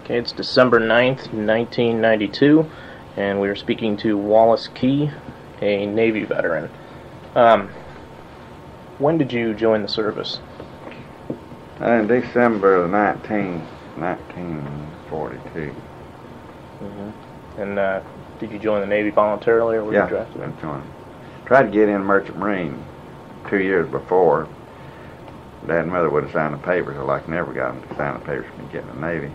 Okay, it's December 9th, 1992, and we are speaking to Wallace Key, a Navy veteran. When did you join the service? In December of 1942. Mm-hmm. And did you join the Navy voluntarily, or were you drafted? Yeah, I joined. Tried to get in Merchant Marine 2 years before. Dad and Mother would have signed the papers, so I never got them to sign the papers for me getting in the Navy.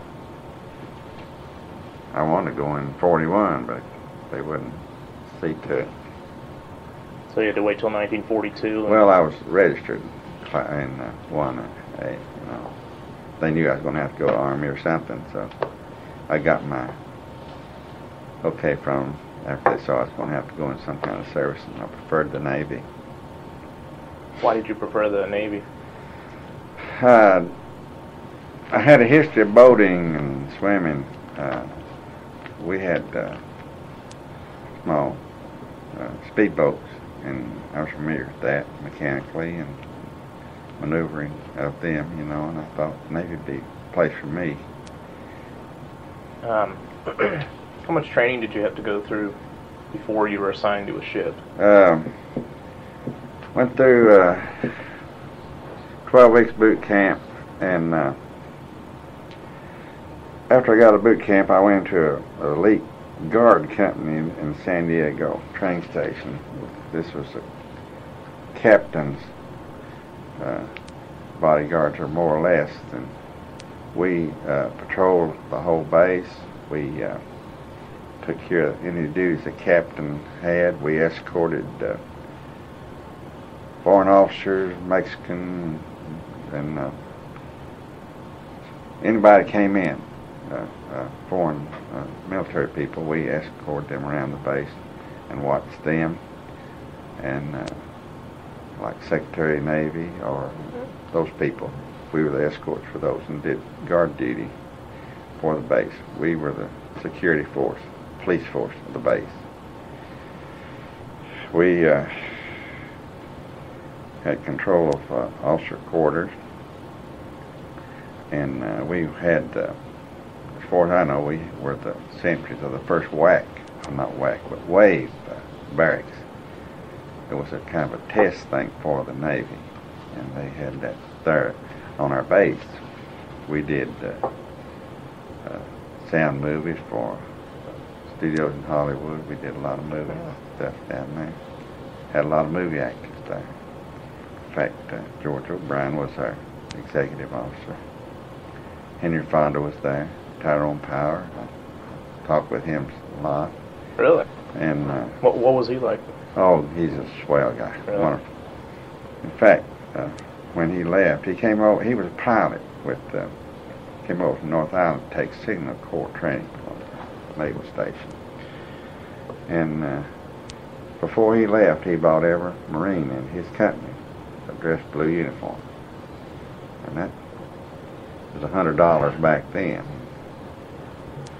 I wanted to go in 41, but they wouldn't see to it. So you had to wait till 1942? Well, I was registered in 1A, They knew I was going to have to go to the Army or something, so I got my okay from them after they saw I was going to have to go in some kind of service, and I preferred the Navy. Why did you prefer the Navy? I had a history of boating and swimming. We had small speedboats, and I was familiar with that mechanically and maneuvering of them, and I thought Navy would be a place for me. How much training did you have to go through before you were assigned to a ship? Went through 12 weeks boot camp, and after I got out of boot camp, I went into an elite guard company in San Diego train station. This was a captain's bodyguards, or more or less. And we patrolled the whole base. We took care of any duties the captain had. We escorted foreign officers, Mexican, and anybody came in, foreign military people. We escorted them around the base and watched them, and like Secretary of Navy or those people, we were the escorts for those and did guard duty for the base. We were the security force, police force of the base. We had control of officer quarters, and we had, as far as I know, we were the sentries of the first wave barracks. It was a kind of a test thing for the Navy, and they had that there on our base. We did sound movies for studios in Hollywood. We did a lot of movie stuff down there. Had a lot of movie actors there. In fact, George O'Brien was our executive officer. Henry Fonda was there. Tyrone Power. I talked with him a lot. Really? And what was he like? Oh, he's a swell guy. Really? Wonderful. In fact, when he left, he came over. He was a pilot with. Came over from North Island to take Signal Corps training on the Naval Station. And before he left, he bought every Marine in his company a dress blue uniform, and that was $100 back then.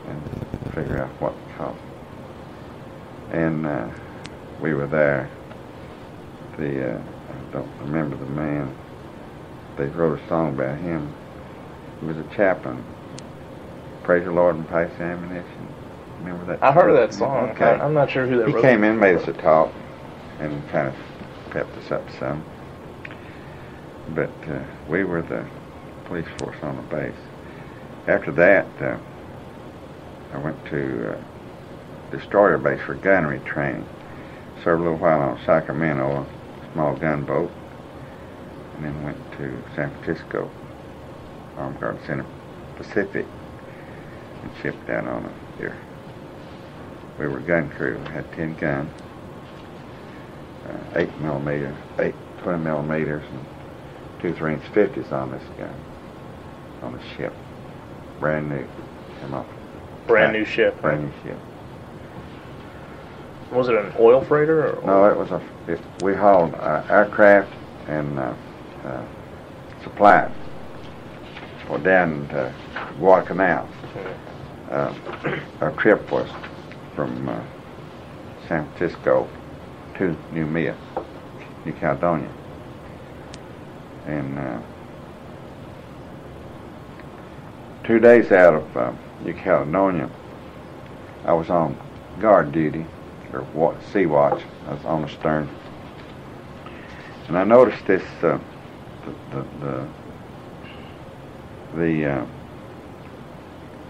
And figure out what it cost. And we were there. I don't remember the man. They wrote a song about him. He was a chaplain. Praise the Lord and pass ammunition. Remember that? I heard of that song. Okay. I'm not sure who that wrote it. He came in, made us a talk, and kind of pepped us up some. But we were the police force on the base. After that, I went to destroyer base for gunnery training. Served a little while on Sacramento, a small gunboat, and then went to San Francisco, Armed Guard Center Pacific, and shipped down on there. We were gun crew. We had 10 guns, 8 20 millimeters, and 2 3-inch 50s on this gun, on the ship. Brand new. Came off. Brand new ship. Brand new ship. Was it an oil freighter? Or no, it was we hauled aircraft and supplies down to Guadalcanal. Our trip was from San Francisco to New Caledonia. And 2 days out of New Caledonia, I was on guard duty, or sea watch. I was on the stern, and I noticed this. The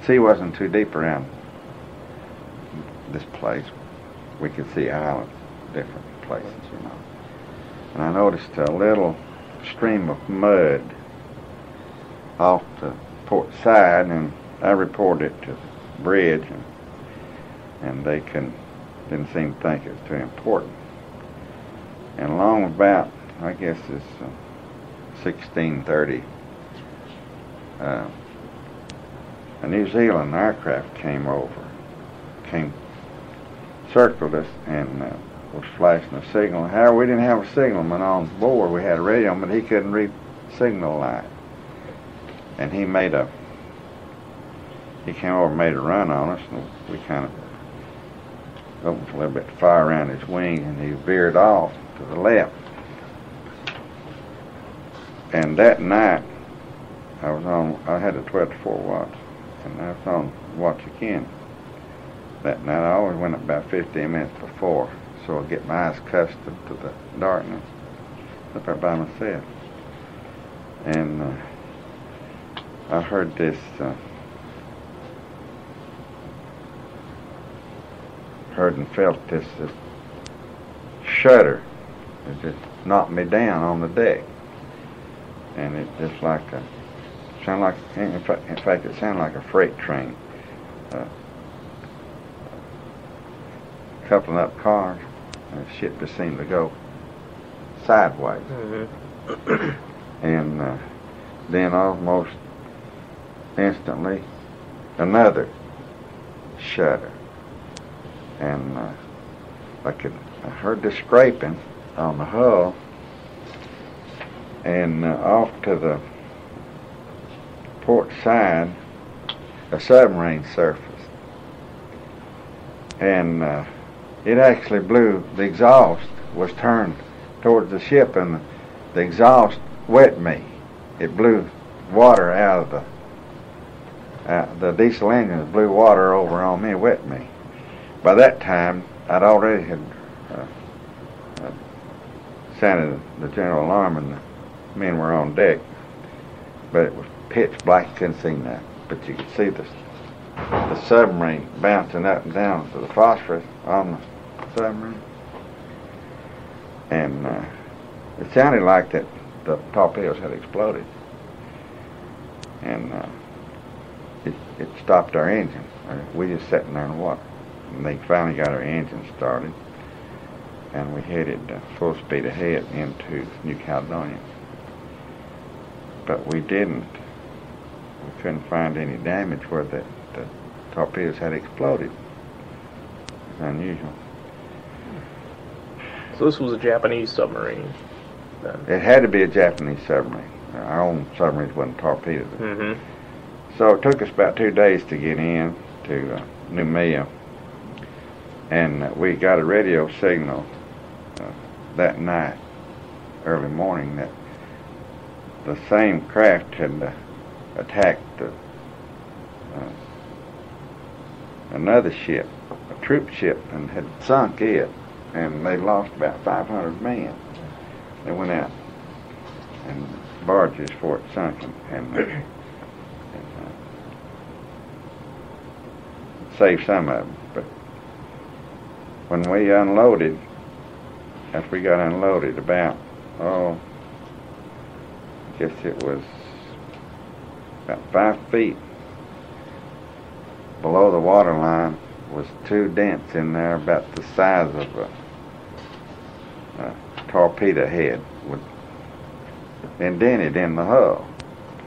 sea wasn't too deep around this place. We could see islands, different places, you know. And I noticed a little stream of mud off the port side, and I reported it to the bridge, and they didn't seem to think it was too important. And along about, I guess it's 1630, a New Zealand aircraft circled us, and was flashing a signal. However, we didn't have a signalman on board. We had a radio, but he couldn't read signal light. And he came over and made a run on us, and we kind of opened a little bit of fire around his wing, and he veered off to the left. And that night, I had a 12 to 4 watch, and I was on watch again. That night, I always went about 15 minutes before, so I get my eyes accustomed to the darkness up there by myself. And I heard this, heard and felt this shudder. It just knocked me down on the deck. And it just sounded like, in fact, it sounded like a freight train. Coupling up cars, and the ship just seemed to go sideways. Mm-hmm. And then almost instantly, another shudder. And I heard the scraping on the hull, and off to the port side, a submarine surfaced. And it actually blew, the exhaust was turned towards the ship, and the exhaust wet me. It blew water out of the diesel engine blew water over on me, wet me. By that time, I'd already sounded the general alarm, and the men were on deck. But it was pitch black, you couldn't see nothing. But you could see the submarine bouncing up and down to the phosphorus on the submarine. And it sounded like that the torpedoes had exploded. And it stopped our engine. We just sat in there in the water. And they finally got our engine started, and we headed full speed ahead into New Caledonia. But we couldn't find any damage where the torpedoes had exploded. It's unusual. So this was a Japanese submarine then? It had to be a Japanese submarine. Our own submarines wasn't torpedoed. Mm-hmm. So it took us about 2 days to get in to Noumea. And we got a radio signal that night, early morning, that the same craft had attacked another ship, a troop ship, and had sunk it, and they lost about 500 men. They went out and barges before it sunk, and saved some of them. But when we unloaded, after we got unloaded, about, I guess it was about 5 feet below the water line, was 2 dents in there about the size of a torpedo head, with indented in the hull.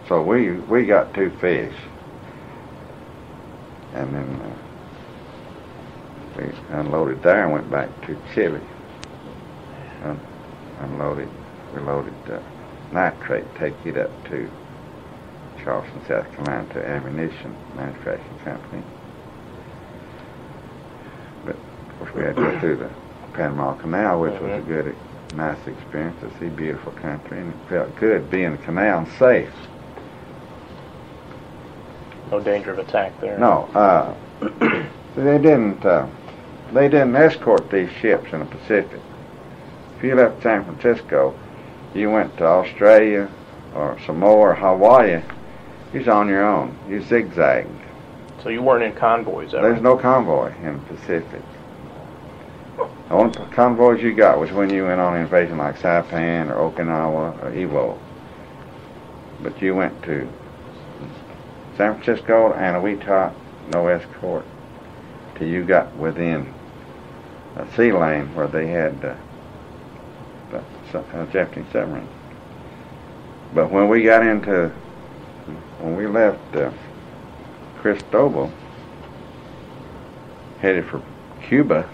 So we got 2 fish, and then we unloaded there and went back to Chile. We loaded nitrate, take it up to Charleston, South Carolina, to ammunition manufacturing company. But of course we had to go through the Panama Canal, which was a nice experience to see beautiful country, and it felt good being in the canal and safe. No danger of attack there. No, they didn't escort these ships in the Pacific. If you left San Francisco, you went to Australia or Samoa or Hawaii, you was on your own. You zigzagged. So you weren't in convoys ever? There's no convoy in the Pacific. The only convoys you got was when you went on an invasion like Saipan or Okinawa or Iwo. But you went to San Francisco and Awita, no escort, till you got within a sea lane where they had the Japanese submarine. But when we left Cristobal, headed for Cuba,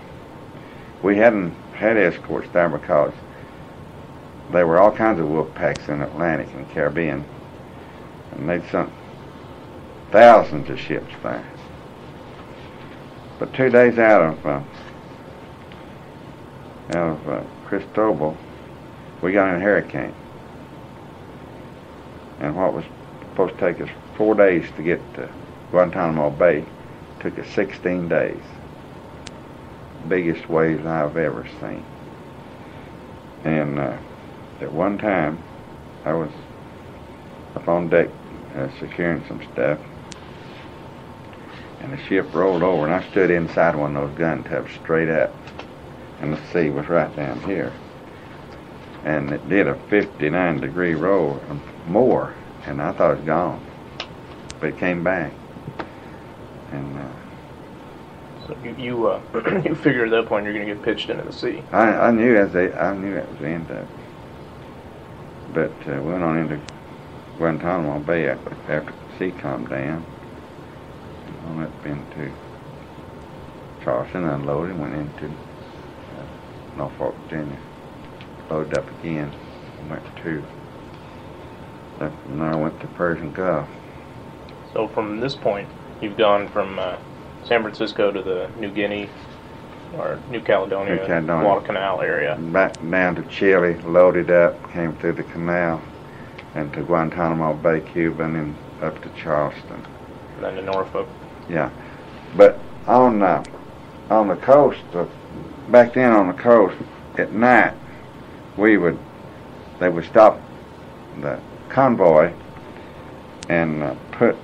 we hadn't had escorts there because there were all kinds of wolf packs in the Atlantic and Caribbean, and they'd sunk thousands of ships there. But 2 days out of Cristobal, we got in a hurricane, and what was supposed to take us 4 days to get to Guantanamo Bay took us 16 days. Biggest waves I've ever seen. And at one time, I was up on deck securing some stuff, and the ship rolled over, and I stood inside one of those gun tubs straight up, and the sea was right down here. And it did a 59-degree roll and more, and I thought it was gone, but it came back. And so you you figured at that point you're going to get pitched into the sea. I knew that was the end of it. But we went on into Guantanamo Bay after the sea calmed down. I went up into Charleston, unloaded, went into Norfolk, Virginia, loaded up again, went to. And I went to Persian Gulf. So from this point, you've gone from San Francisco to the New Guinea or New Caledonia, Guadalcanal area. Back down to Chile, loaded up, came through the canal, and to Guantanamo Bay, Cuba, and then up to Charleston. And then to Norfolk. Yeah, but on the coast, back then on the coast, at night, they would stop the convoy and put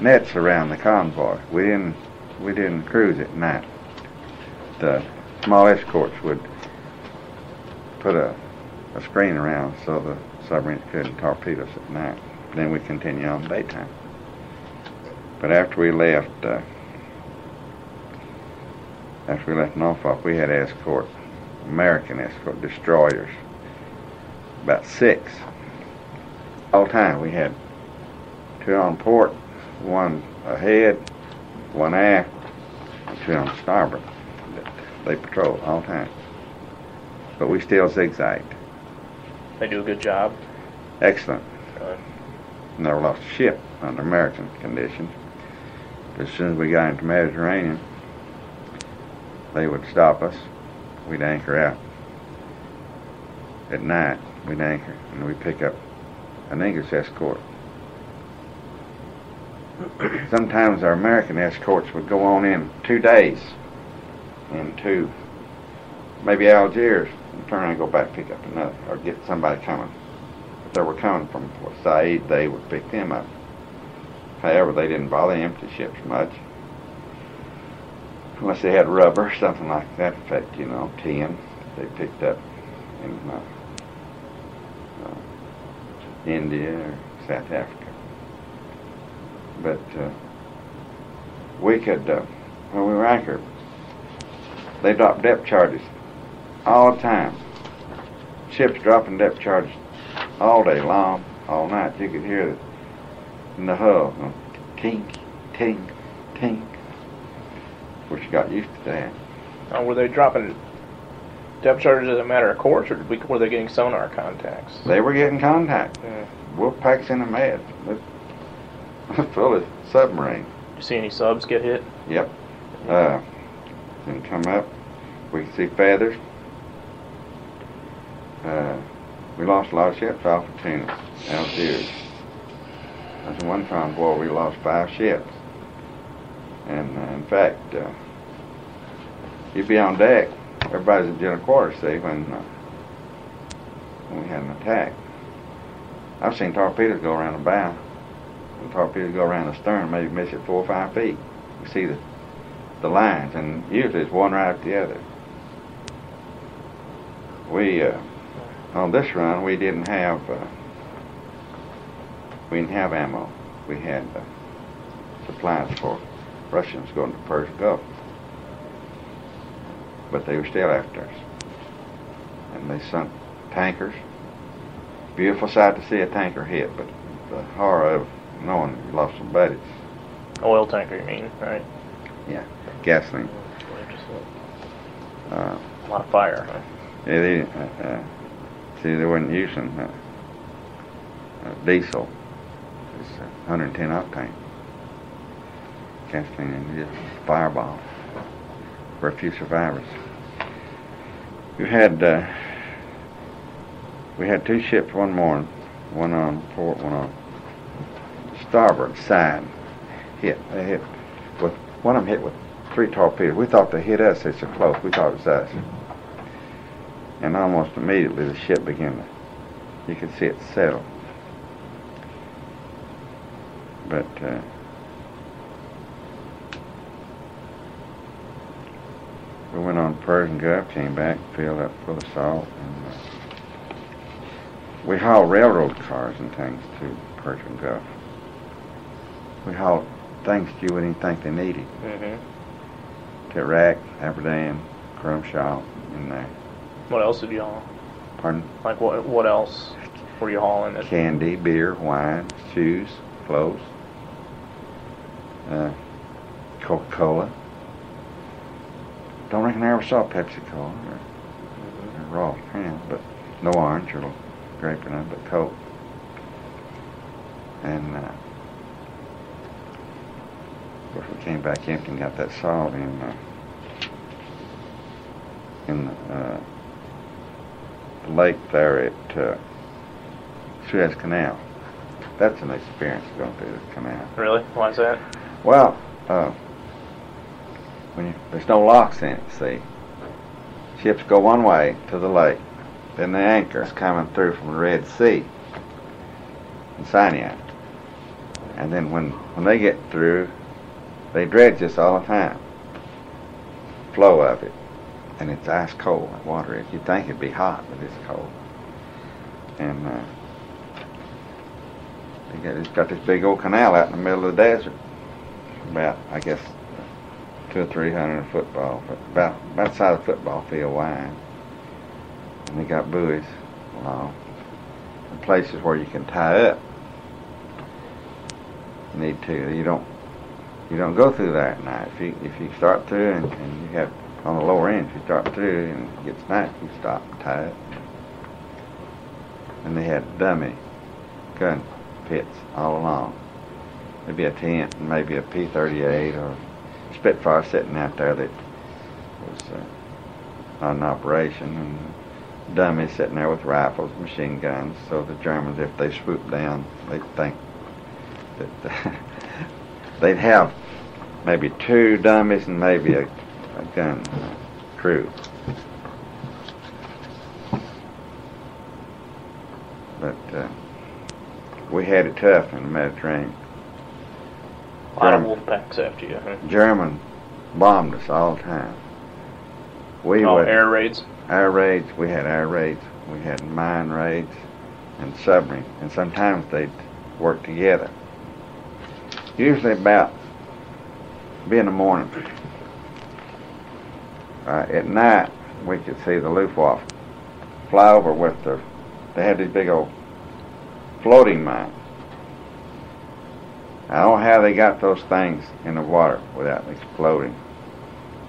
nets around the convoy. We didn't cruise at night. The small escorts would put a screen around so the submarines couldn't torpedo us at night. Then we continue on daytime. But after we left Norfolk, we had American escort destroyers, about 6. All the time we had 2 on port, 1 ahead, 1 aft, and 2 on starboard. They patrolled all the time. But we still zigzagged. They do a good job? Excellent. Never lost a ship under American conditions. But as soon as we got into the Mediterranean, they would stop us. We'd anchor out. At night, we'd anchor, and we'd pick up an English escort. Sometimes our American escorts would go on in 2 days into maybe Algiers and turn around and go back pick up another, or get somebody coming. If they were coming from Said, they would pick them up. However, they didn't bother empty ships much, unless they had rubber or something like that effect, tin they picked up in India or South Africa. But we could, when we were anchored, they dropped depth charges all the time. Ships dropping depth charges all day long, all night. You could hear it in the hull, tink, tink, tink. Of course, you got used to that. Were they dropping depth charges as a matter of course, or were they getting sonar contacts? They were getting contact. Yeah. Wolf packs in the med. Full of submarine. Did you see any subs get hit? Yep. Then come up, we could see feathers. We lost a lot of ships off of Tunis, Algiers. There's one convoy we lost 5 ships. And in fact, you'd be on deck, everybody's in general quarters, see, when we had an attack. I've seen torpedoes go around the bow, and torpedoes go around the stern, maybe miss it 4 or 5 feet. You see the lines, and usually it's one right after the other. We, on this run, we didn't have ammo. We had supplies for Russians going to the Persian Gulf. But they were still after us. And they sunk tankers. Beautiful sight to see a tanker hit, but the horror of knowing you lost some buddies. Oil tanker, you mean, right? Yeah, gasoline. A lot of fire, huh? Yeah, see, they weren't using diesel. It's 110 octane. Gasoline and just fireball. For a few survivors. We had 2 ships one morning, one on port, one on starboard side. They hit with one of them hit with 3 torpedoes. We thought they hit us. They so close. We thought it was us. And almost immediately the ship began to, you could see it settle. But we went on Persian Gulf, came back, filled up full of salt, and we hauled railroad cars and things to Persian Gulf. We hauled things you wouldn't even think they needed. To Iraq, Aberdeen, Crumshaw, in there. What else did you haul? Pardon? Like what else were you hauling? Candy, beer, wine, shoes, clothes, Coca-Cola. Don't reckon I ever saw Pepsi-Cola or raw can, but no orange or grape or none, but Coke. And of course we came back empty and got that salt in the lake there at Suez Canal. That's an experience going through the canal. Really? Why is that? Well, there's no locks in it, see. Ships go one way to the lake. Then the anchor's coming through from the Red Sea in Sinai. And then when they get through, they dredge this all the time. Flow of it. And it's ice cold, like water is. You'd think it'd be hot, but it's cold. And it's got this big old canal out in the middle of the desert. About, I guess, 200 or 300 football, about the size of a football field wide. And they got buoys along, and places where you can tie up. You need to. You don't go through there at night. If you start through and you have on the lower end, if you start through and it gets night, you stop and tie it. And they had dummy gun pits all along. Maybe a tent and maybe a P-38 or Spitfire sitting out there that was on operation, and dummies sitting there with rifles, machine guns, so the Germans, if they swoop down, they'd think that they'd have maybe 2 dummies and maybe a gun crew. But we had it tough in the Mediterranean. A lot of wolf packs after you, huh? German bombed us all the time. Air raids? Air raids. We had air raids. We had mine raids and submarine. And sometimes they'd work together. Usually about, be in the morning. At night, we could see the Luftwaffe fly over with they had these big old floating mines. I don't know how they got those things in the water without exploding,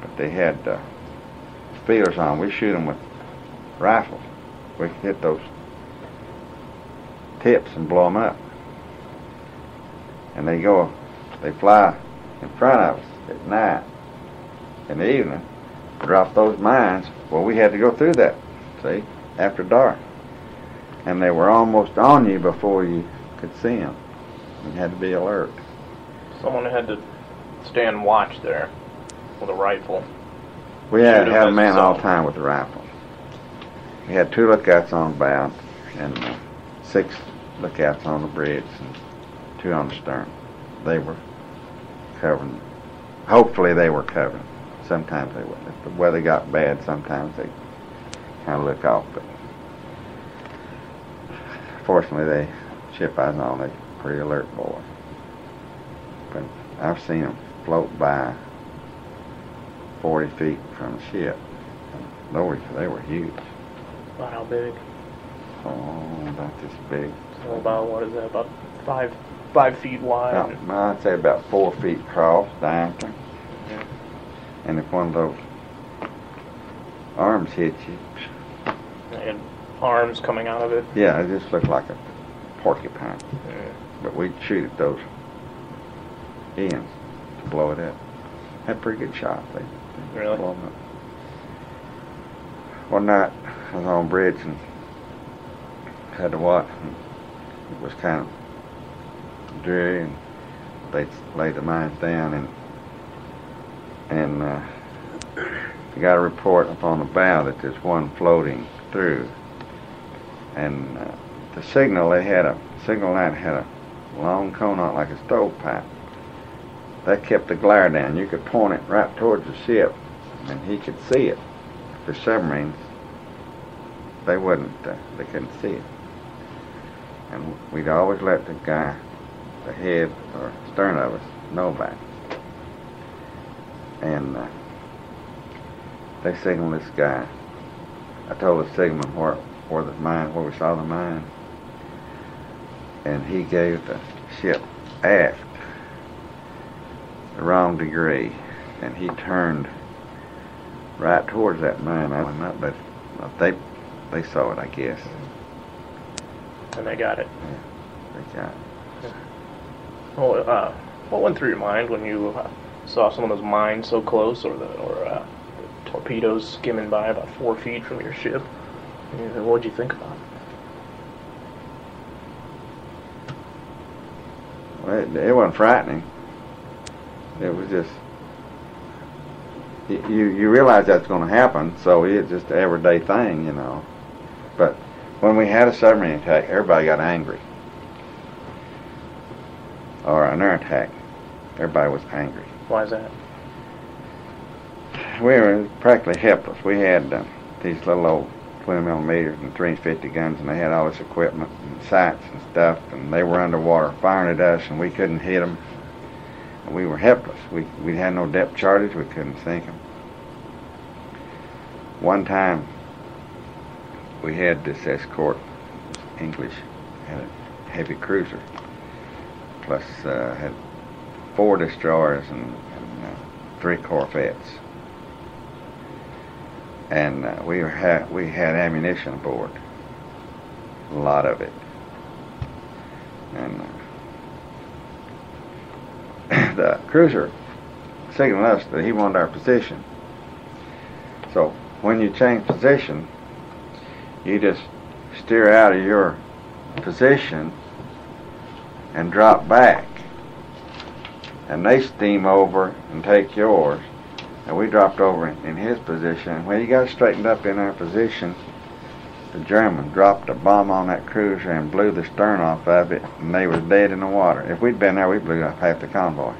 but they had feelers on. We shoot them with rifles. We could hit those tips and blow them up. And they fly in front of us at night, in the evening, drop those mines. Well, we had to go through that, see, after dark. And they were almost on you before you could see them. You had to be alert. Someone had to stand watch there with a rifle. We had to have a man all the time with a rifle. We had 2 lookouts on the bow and 6 lookouts on the bridge and 2 on the stern. They were covering. Hopefully they were covering. Sometimes they wouldn't. If the weather got bad, sometimes they kind of look off. But fortunately, the ship I was on, they were pretty alert boys. But I've seen them float by 40 feet from the ship. They were huge. About how big? Oh, about this big. So about, what is that, about 5 feet wide? I'd say about 4 feet across, diameter. Mm-hmm. And if one of those arms hit you... And arms coming out of it? Yeah, it just looked like a porcupine. Mm. But we'd shoot at those ends to blow it up. Had pretty good shots. They really? Blow them up. One night, I was on bridge and had to watch. And it was kind of dreary, and they laid the mines down, and I got a report up on the bow that there's one floating through, and the signal light had a long cone on it like a stovepipe. That kept the glare down. You could point it right towards the ship, and he could see it. For submarines, they couldn't see it. And we'd always let the guy, the head or stern of us, know about it. And they signaled this guy. I told the signalman where we saw the mine, and he gave the ship aft the wrong degree, and he turned right towards that mine. But they saw it, I guess. And they got it. Yeah, they got it. Well, what went through your mind when you saw some of those mines so close, or the torpedoes skimming by about 4 feet from your ship? What'd you think about it? Well, it wasn't frightening. It was just, you realize that's going to happen, so it's just an everyday thing, you know. But when we had a submarine attack, everybody got angry. Or an air attack, everybody was angry. Why is that? We were practically helpless. We had these little old 20 millimeters and 350 guns, and they had all this equipment and sights and stuff, and they were underwater firing at us, and we couldn't hit them. And we were helpless. We had no depth charges. We couldn't sink them. One time, we had this escort, English, had a heavy cruiser, plus had 4 destroyers and 3 corvettes. And we had ammunition aboard, a lot of it. And the cruiser signaled us that he wanted our position. So when you change position, you just steer out of your position and drop back. And they steam over and take yours. And we dropped over in his position. And when he got straightened up in our position, the German dropped a bomb on that cruiser and blew the stern off of it, and they was dead in the water. If we'd been there, we blew up half the convoy.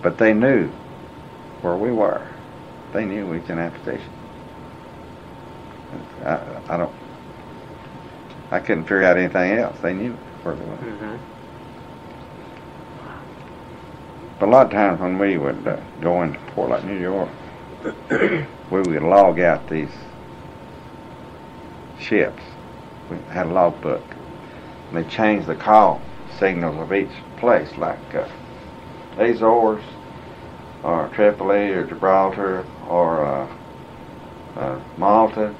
But they knew where we were. They knew we was in that position. I couldn't figure out anything else. They knew where we were. Mm-hmm. But a lot of times when we would go into a port like New York, we would log out these ships. We had a logbook. And they changed the call signals of each place, like Azores, or Tripoli, or Gibraltar, or Malta.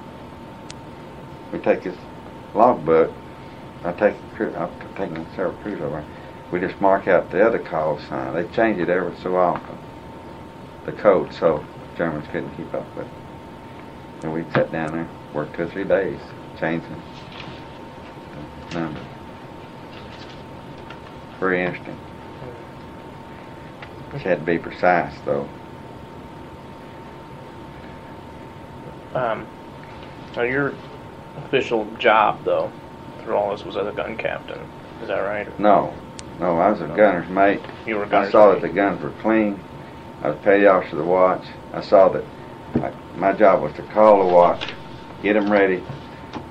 We take this logbook. I've taken several cruises over. We just mark out the other call sign. They change it every so often, the code, so Germans couldn't keep up with it. And we'd sit down there, work 2 or 3 days, changing the number. very interesting. She had to be precise, though. Now your official job, though, through all this was as a gun captain. Is that right? No, I was a gunner's mate. You were a gunner's I saw mate. that the guns were clean. I was petty officer of the watch. I saw that my job was to call the watch, get them ready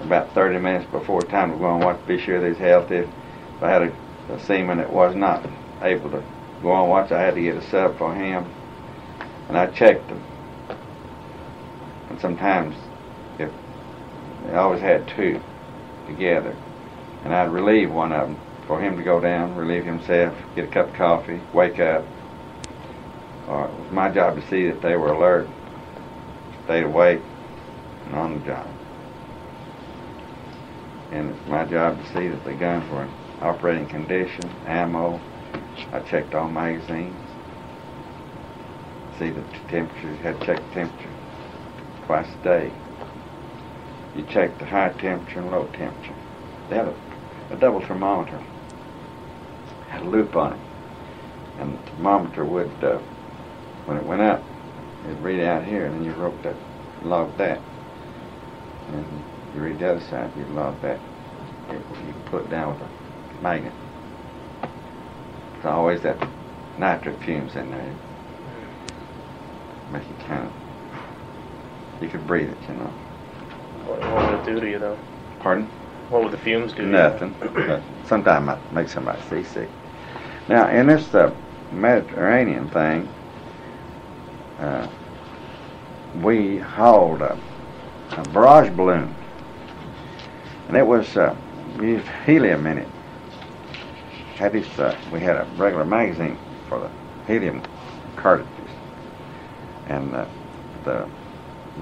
about 30 minutes before time to go on watch, be sure they was healthy. If I had a seaman that was not able to go on watch, I had to get a set up for him, and I checked them. And sometimes, if they always had two together, and I'd relieve one of them for him to go down, relieve himself, get a cup of coffee, wake up. Or it was my job to see that they were alert, stayed awake, and on the job. And it's my job to see that the guns were in operating condition, ammo. I checked all magazines. See the temperature, had to check the temperature twice a day. You check the high temperature and low temperature. They had a double thermometer. Had a loop on it. And the thermometer would, when it went up, it'd read out here, and then you wrote that, logged that. And you read the other side, you log that. You can put it down with a magnet. There's always that nitric fumes in there. Make you kind of, you could breathe it, you know. What would it do to you, though? Pardon? What would the fumes do to you? Nothing. Sometimes it might make somebody seasick. Now, in this Mediterranean thing, we hauled a barrage balloon, and it was used helium in it. Had this, we had a regular magazine for the helium cartridges, and the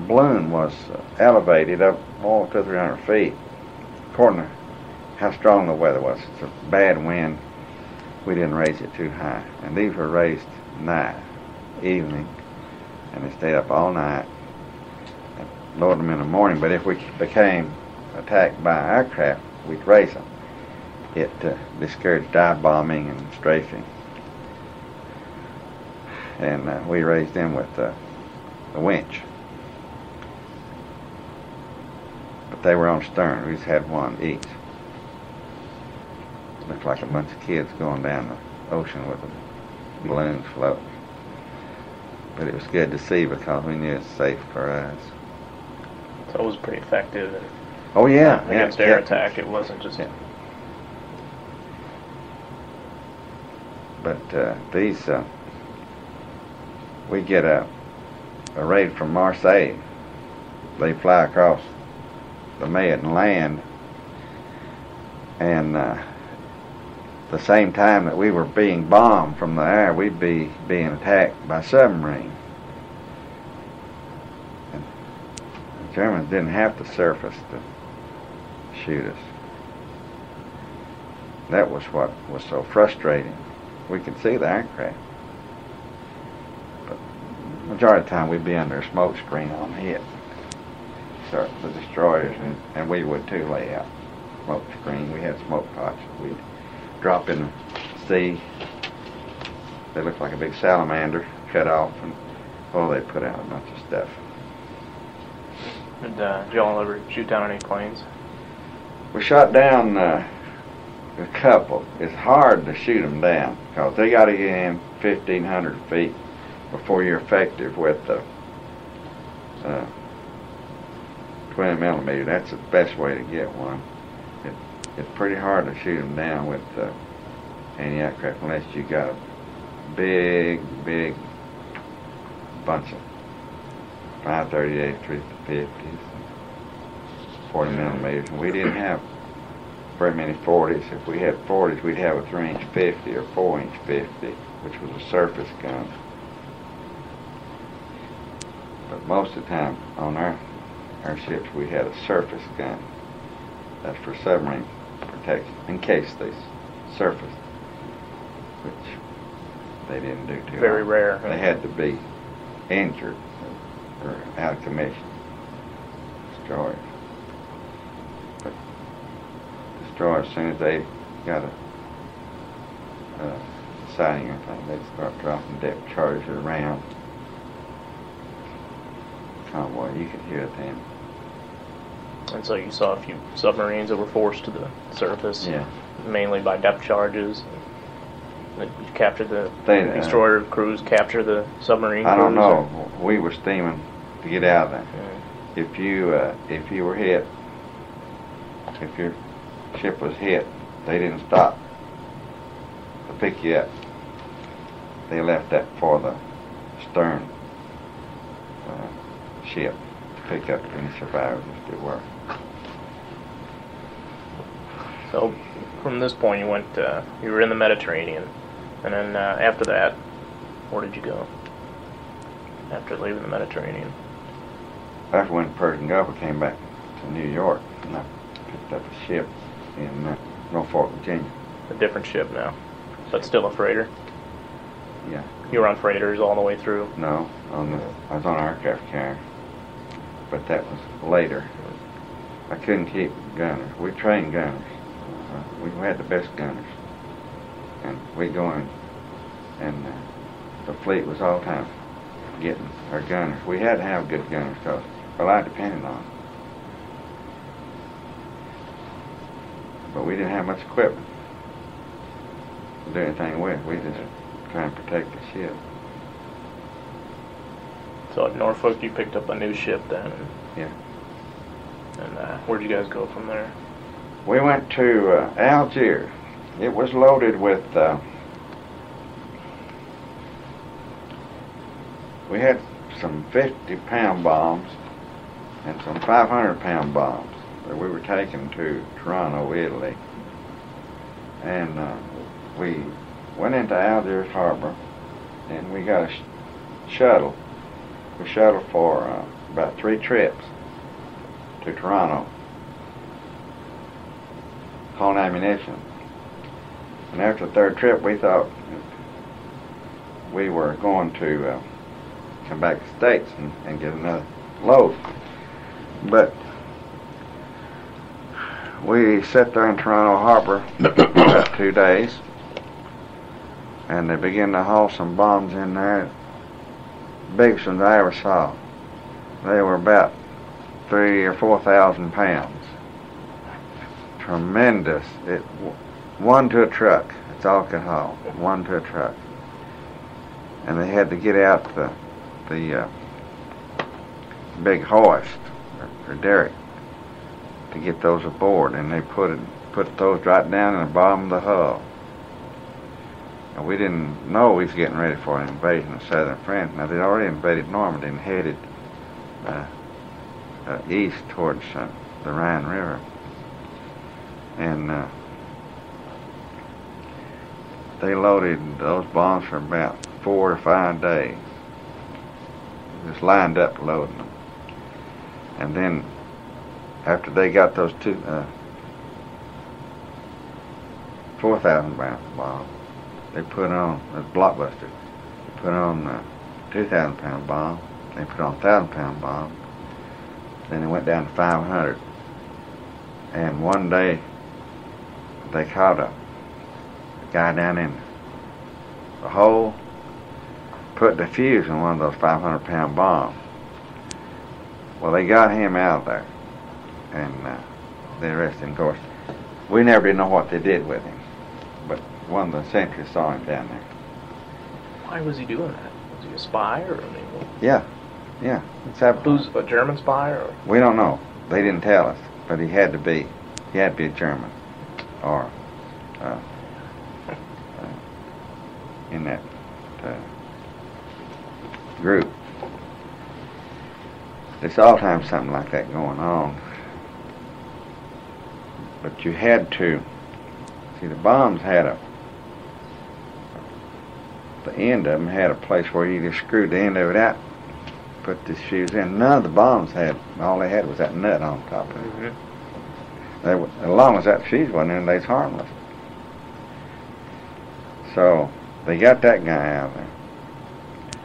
balloon was elevated up more 200 or 300 feet, according to how strong the weather was. It's a bad wind. We didn't raise it too high, and these were raised night, evening, and they stayed up all night. And lowered them in the morning. But if we became attacked by aircraft, we'd raise them. It discouraged dive bombing and strafing, and we raised them with a winch. But they were on stern. We just had one each. Looked like a bunch of kids going down the ocean with the balloons floating. But it was good to see because we knew it's safe for us. So it was pretty effective. And oh yeah, against air attack, it wasn't just. Yeah. But these, we get a raid from Marseille. They fly across the Med and land, and the same time that we were being bombed from the air, we'd be being attacked by submarine. And the Germans didn't have to surface to shoot us. That was what was so frustrating. We could see the aircraft, but the majority of the time we'd be under a smoke screen on hit. So the destroyers, and we would too lay out smoke screen. We had smoke pots. We'd drop in the sea. They looked like a big salamander cut off, and they'd put out a bunch of stuff. Did y'all ever shoot down any planes? We shot down a couple. It's hard to shoot them down because they got to get in 1,500 feet before you're effective with the 20 millimeter. That's the best way to get one. It's pretty hard to shoot them down with anti-aircraft unless you got a big bunch of 538, 350s, 40 millimeters. And we didn't have very many 40s. If we had 40s, we'd have a 3-inch 50 or 4-inch 50, which was a surface gun. But most of the time on our ships, we had a surface gun. That's for submarine protection, in case they surfaced, which they didn't do too Very long. rare. They had to be injured or out of commission. Destroyers. But destroyers, as soon as they got a sighting or anything, they'd start dropping depth charges around. Oh boy, you could hear them. And so you saw a few submarines that were forced to the surface, Yeah. mainly by depth charges. You captured the They, destroyer crews, capture the submarine I crews? don't know. We were steaming to get out of there. Yeah. If you were hit, if your ship was hit, they didn't stop to pick you up. They left that for the stern ship to pick up any survivors if there were. So from this point you went, you were in the Mediterranean, and then after that, where did you go? After leaving the Mediterranean? After we went to Persian Gulf, we came back to New York, and I picked up a ship in Norfolk, Virginia. A different ship now, but still a freighter? Yeah. You were on freighters all the way through? No, I was on an aircraft carrier, but that was later. I couldn't keep gunners. We trained gunners. We had the best gunners, and we go in, and the fleet was all the time getting our gunners. We had to have good gunners because a lot depended on them. But we didn't have much equipment to do anything with. We just try and protect the ship. So at Norfolk you picked up a new ship then? Yeah. And where'd you guys go from there? We went to Algiers. It was loaded with, we had some 50-pound bombs and some 500-pound bombs that we were taking to Toronto, Italy. And we went into Algiers Harbor, and we got a shuttle. We shuttled for about 3 trips to Toronto, hauling ammunition. And after the 3rd trip, we thought we were going to come back to the States and get another load. But we sat there in Toronto Harbor about 2 days, and they began to haul some bombs in there, biggest ones I ever saw. They were about 3,000 or 4,000 pounds. Tremendous. One to a truck. That's all it could haul. One to a truck. And they had to get out the big hoist or derrick to get those aboard, and they put those right down in the bottom of the hull. And we didn't know we was getting ready for an invasion of southern France. Now they'd already invaded Normandy and headed east towards the Rhine River. And they loaded those bombs for about 4 or 5 days. Just lined up loading them. And then after they got those 4,000 pound bombs, they put on a blockbuster. They put on 2,000 pound bomb. They put on 1,000 pound bomb. Then they went down to 500. And one day they caught a guy down in the hole, put the fuse in one of those 500 pound bombs. Well, they got him out of there, and they arrested him. Of course, we never did know what they did with him, but one of the sentries saw him down there. Why was he doing that? Was he a spy, or I mean, Yeah. It's happened. who's a German spy, or? We don't know. They didn't tell us, but he had to be. He had to be a German, or in that group. There's all the time something like that going on. But you had to see, the bombs had the end of them had a place where you just screwed the end of it out, put this fuse in. None of the bombs all they had was that nut on top of it. Mm-hmm. As long as that fuse wasn't in, they was harmless. So they got that guy out there.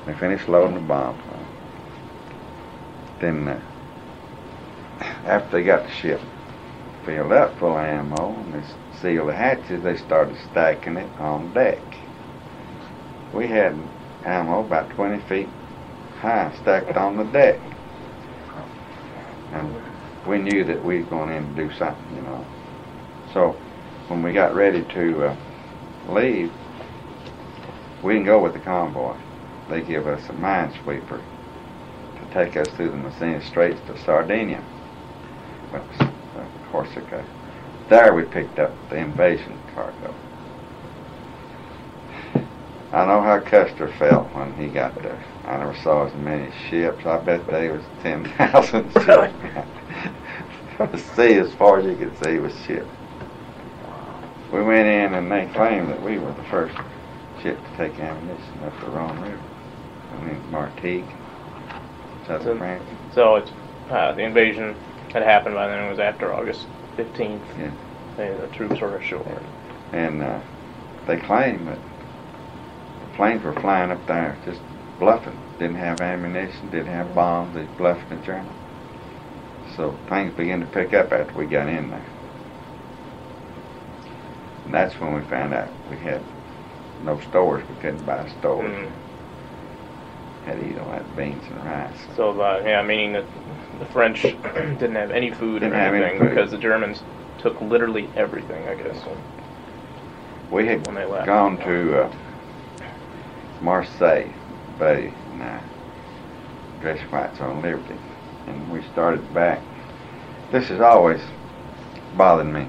They finished loading the bombs. Then after they got the ship filled up full of ammo, and they sealed the hatches. They started stacking it on deck. We had ammo about 20 feet high stacked on the deck. And we knew that we were going in to do something, you know. So when we got ready to leave, we didn't go with the convoy. They give us a minesweeper to take us through the Messina Straits to Sardinia. Well, Corsica. There we picked up the invasion cargo. I know how Custer felt when he got there. I never saw as many ships. I bet there was 10,000 ships. The sea, as far as you could see, was ships. We went in and they claimed that we were the first ship to take ammunition up the Rhone River. I mean, Martigues, southern France. So it's the invasion had happened by then. It was after August 15th. Yeah. The troops were ashore. And they claimed that the planes were flying up there just bluffing. Didn't have ammunition, didn't have bombs. They bluffed the Germans. So things began to pick up after we got in there. And that's when we found out we had no stores. We couldn't buy stores. Had to eat all that beans and rice. So, meaning that the French didn't have any food or anything because the Germans took literally everything, I guess. We had gone to Marseille, Buddy and I, dress whites on Liberty, and we started back. This has always bothered me.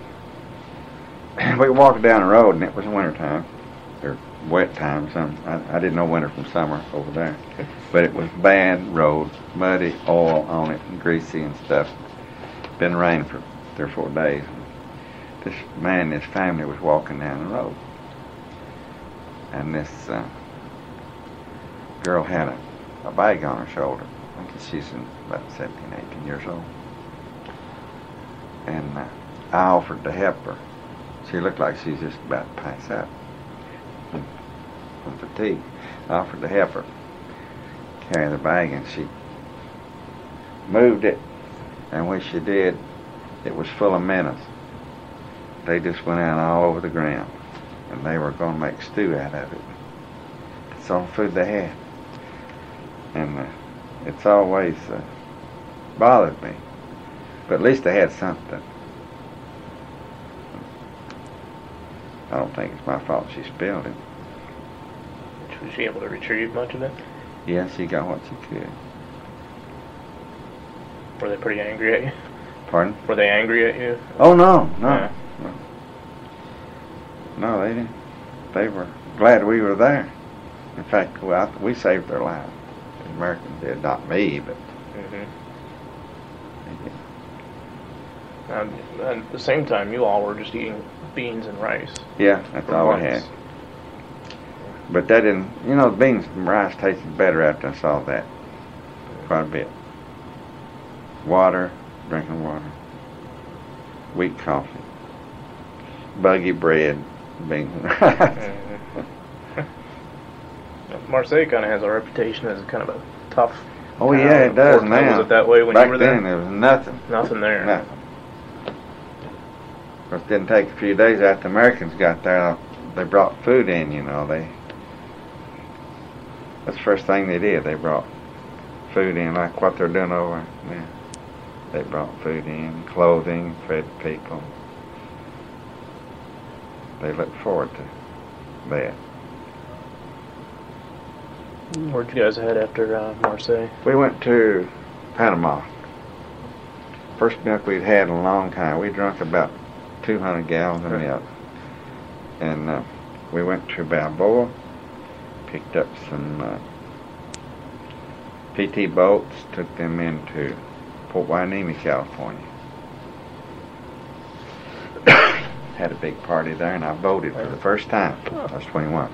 We walked down the road, and it was wintertime, or wet time. I didn't know winter from summer over there, but it was bad road, muddy, oil on it, and greasy and stuff. Been raining for 3 or 4 days. This man and his family was walking down the road, and this girl had a bag on her shoulder. I think she's about 17, 18 years old. And I offered to help her. She looked like she's just about to pass out from fatigue. I offered to help her carry the bag, and she moved it, and when she did, it was full of minnows. They just went out all over the ground, and they were going to make stew out of it. It's all the food they had. And it's always bothered me. But at least they had something. I don't think it's my fault she spilled it. Was she able to retrieve much of it? Yeah, she got what she could. Were they pretty angry at you? Pardon? Were they angry at you? Oh, no. Yeah. No, they didn't. They were glad we were there. In fact, we saved their lives. The Americans did, not me, but they did. At the same time, you all were just eating beans and rice. Yeah, that's all we had. But that didn't, the beans and rice tasted better after I saw that. Quite a bit. Water, drinking water. Wheat coffee. Buggy bread, beans and rice. Marseille kind of has a reputation as kind of a tough. Oh yeah, it does now. Was it that way when Back you were there? then, there was nothing. Nothing there. Nothing. Of course, it didn't take a few days after the Americans got there. They brought food in. That's the first thing they did. They brought food in, like what they're doing over there. They brought food in, clothing, fed people. They looked forward to that. Where'd you guys head after Marseille? We went to Panama. First milk we'd had in a long time. We drank about 200 gallons of milk. And we went to Balboa, picked up some PT boats, took them into Port Hueneme, California. Had a big party there, and I voted for the first time. I was 21.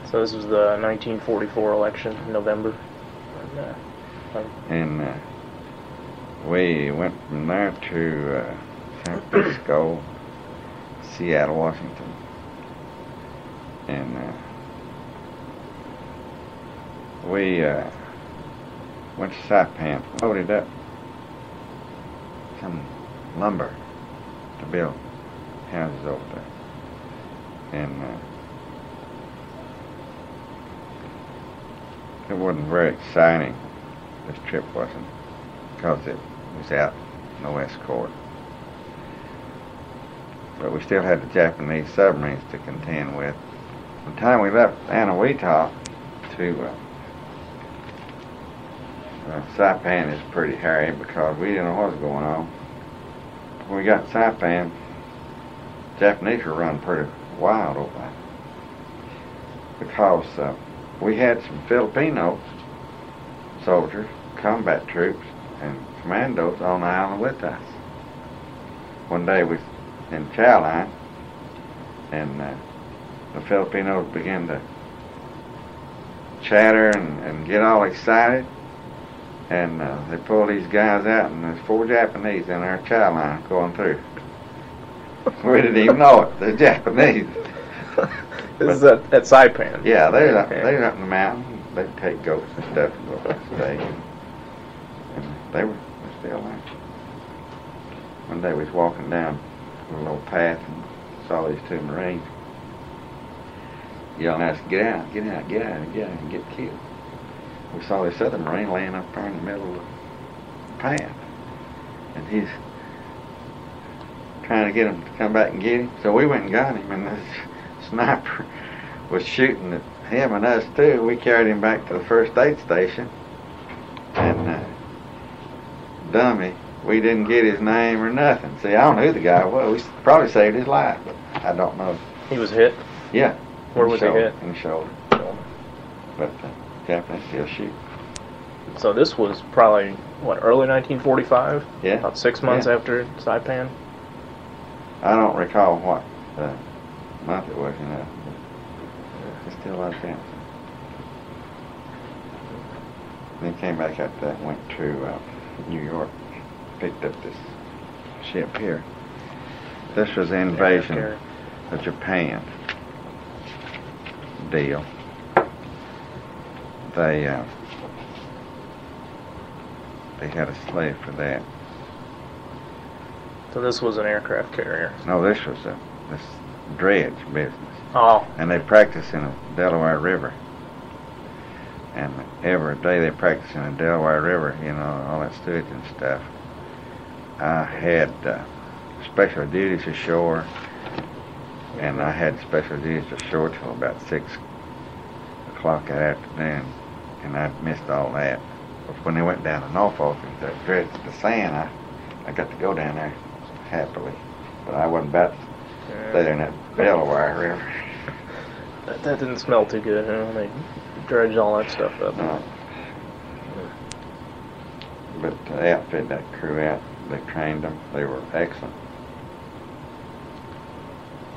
So this was the 1944 election in November. And we went from there to San Francisco, Seattle, Washington. And we went to Saipan, loaded up some lumber to build houses over there. And it wasn't very exciting. This trip wasn't, because it was out in the west court. But we still had the Japanese submarines to contend with. By the time we left Anahuita to Saipan is pretty hairy because we didn't know what was going on. When we got to Saipan, Japanese were running pretty wild over there because we had some Filipino soldiers, combat troops, and commandos on the island with us. One day we was in chow line, and the Filipinos began to chatter and get all excited, and they pulled these guys out, and there's 4 Japanese in our chow line going through. We didn't even know it. They're Japanese. This is at Saipan. Yeah, they're up in the mountain. They take goats and stuff and go up and stay. And they were still there. One day we was walking down a little path and saw these 2 Marines yelling at us, get out, get out, get out, get out, and get killed. We saw this other Marine laying up there in the middle of the path. And he's trying to get him to come back and get him. So we went and got him, and the sniper was shooting at him and us too. We carried him back to the first aid station, and dummy, we didn't get his name or nothing. See, I don't know who the guy was. We probably saved his life, but I don't know. He was hit? Yeah. Where was he hit? In the shoulder. But Japanese still shoot. So this was probably, what, early 1945? Yeah. About 6 months after Saipan? I don't recall what month it was, you know. It's still like that. Then came back after that, went to New York, picked up this ship here. This was the invasion of Japan deal. They had a slave for that. So this was an aircraft carrier? No, this was this dredge business. Oh. And they practiced in the Delaware River. And every day they practiced in the Delaware River, you know, all that sewage and stuff. I had special duties ashore, and I had special duties ashore till about 6 o'clock that afternoon, and I missed all that. But when they went down to Norfolk and the dredge the sand, I got to go down there happily. But I wasn't about to stay in that Delaware River. That didn't smell too good, you know, they dredged all that stuff up. No. But they outfitted that crew out. They trained them. They were excellent.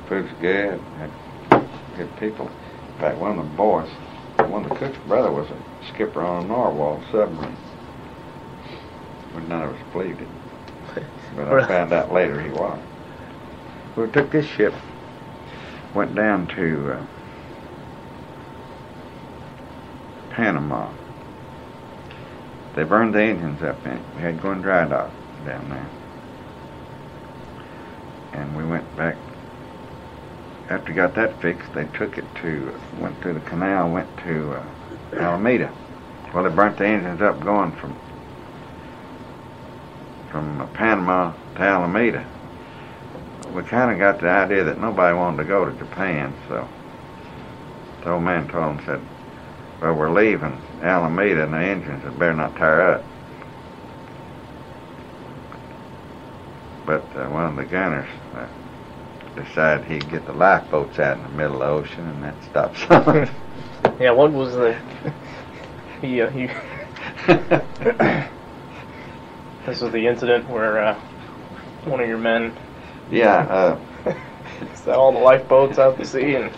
Food's good. Had good people. In fact, one of the boys, one of the cook's brother was a skipper on a narwhal submarine. But none of us believed it. But I found out later he was. We took this ship, went down to Panama. They burned the engines up in it. We had to go in dry dock down there. And we went back. After we got that fixed, they took it to, went through the canal, went to Alameda. Well, they burnt the engines up going from Panama to Alameda. We kind of got the idea that nobody wanted to go to Japan, so the old man told them, said, well, we're leaving Alameda and the engines had better not tear up. But one of the gunners decided he'd get the lifeboats out in the middle of the ocean, and that stopped something. Yeah, what was the... This was the incident where one of your men... Yeah. set all the lifeboats out to sea and...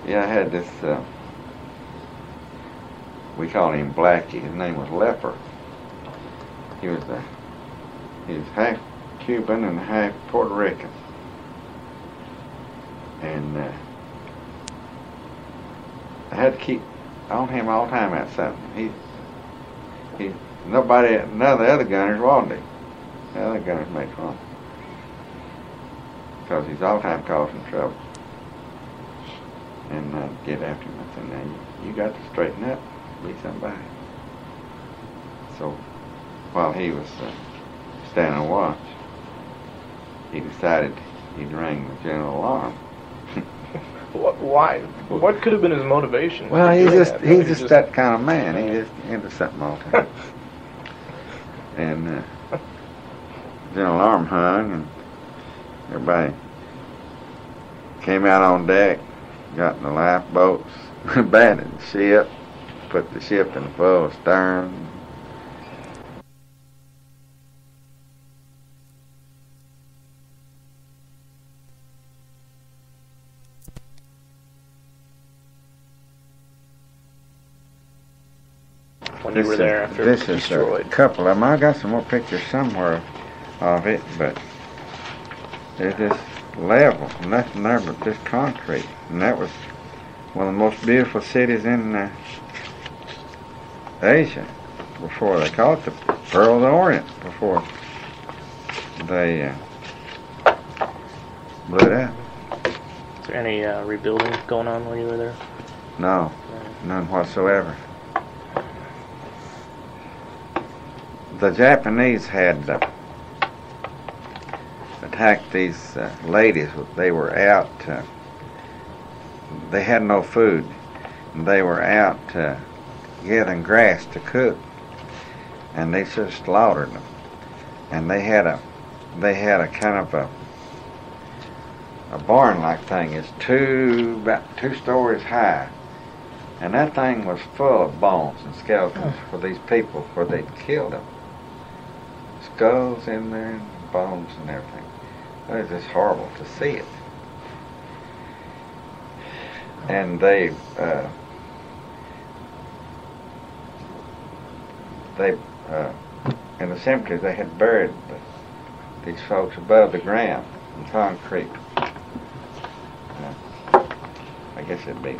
Yeah, I had this... we called him Blackie. His name was Leper. He was half Cuban and half Puerto Rican. And I had to keep on him all the time at something. None of the other gunners wanted him. The other gunners made fun. because he's all the time causing trouble. And I'd get after him. I said, now you got to straighten up, be somebody. So while he was standing on watch, he decided he'd ring the general alarm. Why? What could have been his motivation? Well, he's just that kind of man. He just into something all the time. And general alarm hung, and everybody came out on deck, got in the lifeboats, abandoned the ship, put the ship in full stern. When you were there after it was destroyed. This is a couple of them. I got some more pictures somewhere of it, but they're just level, nothing there but just concrete. And that was one of the most beautiful cities in Asia before they called it the Pearl of the Orient, before they blew it up. Is there any rebuilding going on while you were there? No, none whatsoever. The Japanese had attacked these ladies. They were out, they had no food, and they were out gathering grass to cook, and they just slaughtered them. And they had a kind of a barn-like thing. It's about 2 stories high, and that thing was full of bones and skeletons for these people where they'd killed them. Skulls in there, and bones and everything. It was just horrible to see it. And they in the cemetery, they had buried these folks above the ground in concrete. I guess it'd be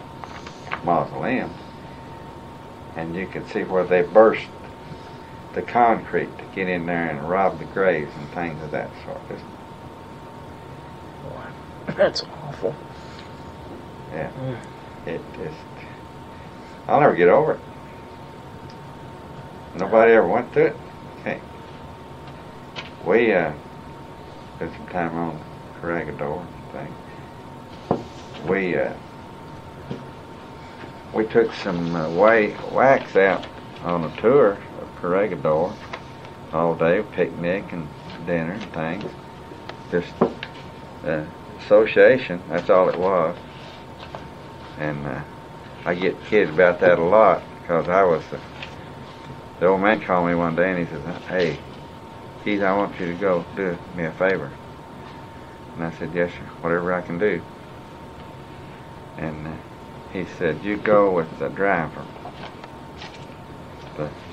mausoleums. And you could see where they burst the concrete to get in there and rob the graves and things of that sort. That's awful. Yeah. It just, I'll never get over it. Nobody ever went through it. Okay. We spent some time on Corregidor thing. We took some wax out on a tour of Corregidor all day, picnic and dinner and things. Just association, that's all it was. And I get kidded about that a lot, because I was the old man called me one day and he said, "Hey, Keith, I want you to go do me a favor." And I said, "Yes, sir, whatever I can do." And he said, "You go with the driver."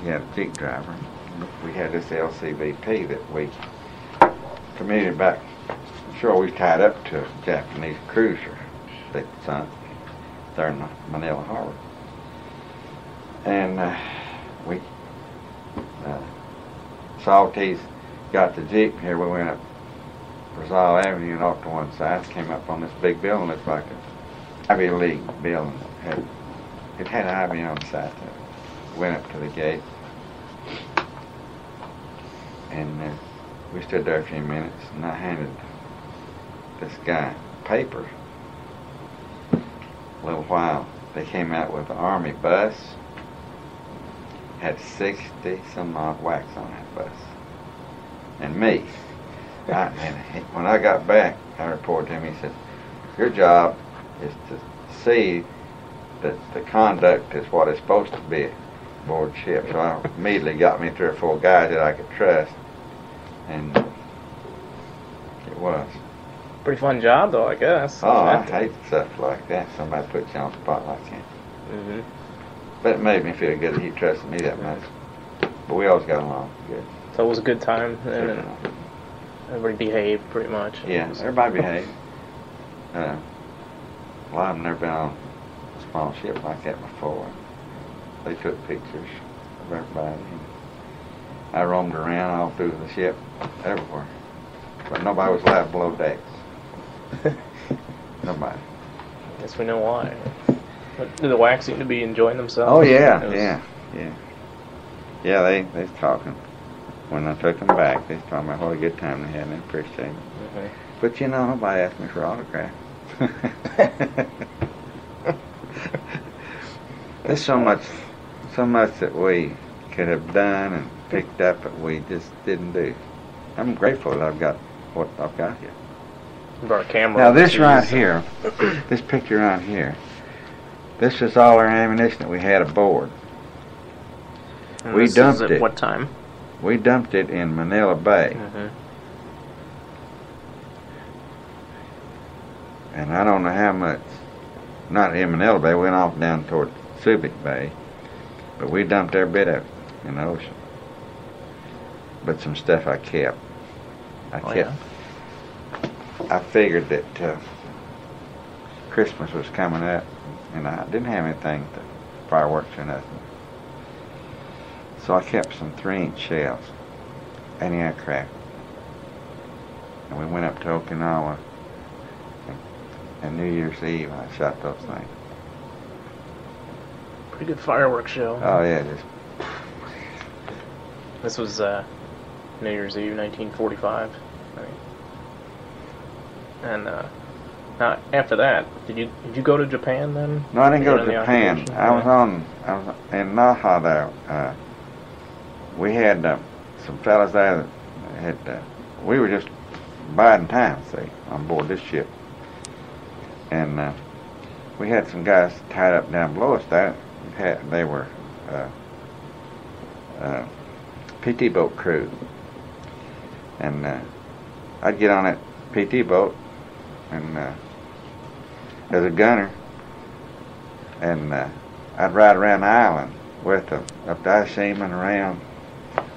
He had a Jeep driver. We had this LCVP that we commuted back. I'm sure we tied up to a Japanese cruiser that sunk there in Manila Harbor. And we Salties got the Jeep here. We went up Rizal Avenue and off to one side, came up on this big building. Looked like a Ivy League building. It had Ivy on the side. Went up to the gate, and we stood there a few minutes, and I handed this guy papers. A little while, they came out with an army bus. Had 60 some odd wax on that bus, and me. When I got back, I reported to him. He said, "Your job is to see that the conduct is what it's supposed to be aboard ship." So I immediately got me 3 or 4 guys that I could trust, and it was. Pretty fun job, though, I guess. Oh, I hate stuff like that. Somebody puts you on the spot like that. Mm-hmm. But it made me feel good that he trusted me that much. But we always got along good. So it was a good time, and everybody behaved pretty much. Yeah, everybody behaved. A lot of them never been on a small ship like that before. They took pictures of everybody. I roamed around all through the ship, everywhere. But nobody was allowed below decks. Nobody. Guess we know why. But did the Wax seem to be enjoying themselves? Oh yeah, It was- yeah. They was talking when I took them back. They was talking about what a good time they had, and they appreciate it. Mhm. But you know, nobody asked me for autograph. There's so much that we could have done and picked up that we just didn't do. I'm grateful that I've got what I've got here. Brought a camera. Now this right overseas. here, this picture right here, this is all our ammunition that we had aboard. And we this is dumped at it. what time? We dumped it in Manila Bay. Mm-hmm. And I don't know how much, not in Manila Bay, we went off down toward Subic Bay, but we dumped every bit of it in the ocean. But some stuff I kept. Yeah. I figured that Christmas was coming up, and I didn't have anything, fireworks or nothing. So I kept some 3-inch shells, anti-aircraft. And we went up to Okinawa, and New Year's Eve I shot those things. Pretty good fireworks show. Oh yeah, just This was New Year's Eve, 1945. I think. And now after that, did you go to Japan then? no, I didn't go Get to on the Japan. occupation? I was in Naha there. We had some fellas there that had. We were just biding time, see, on board this ship, and we had some guys tied up down below us there. They were PT boat crew, and I'd get on that PT boat, and as a gunner, and I'd ride around the island with them, up to seamen around.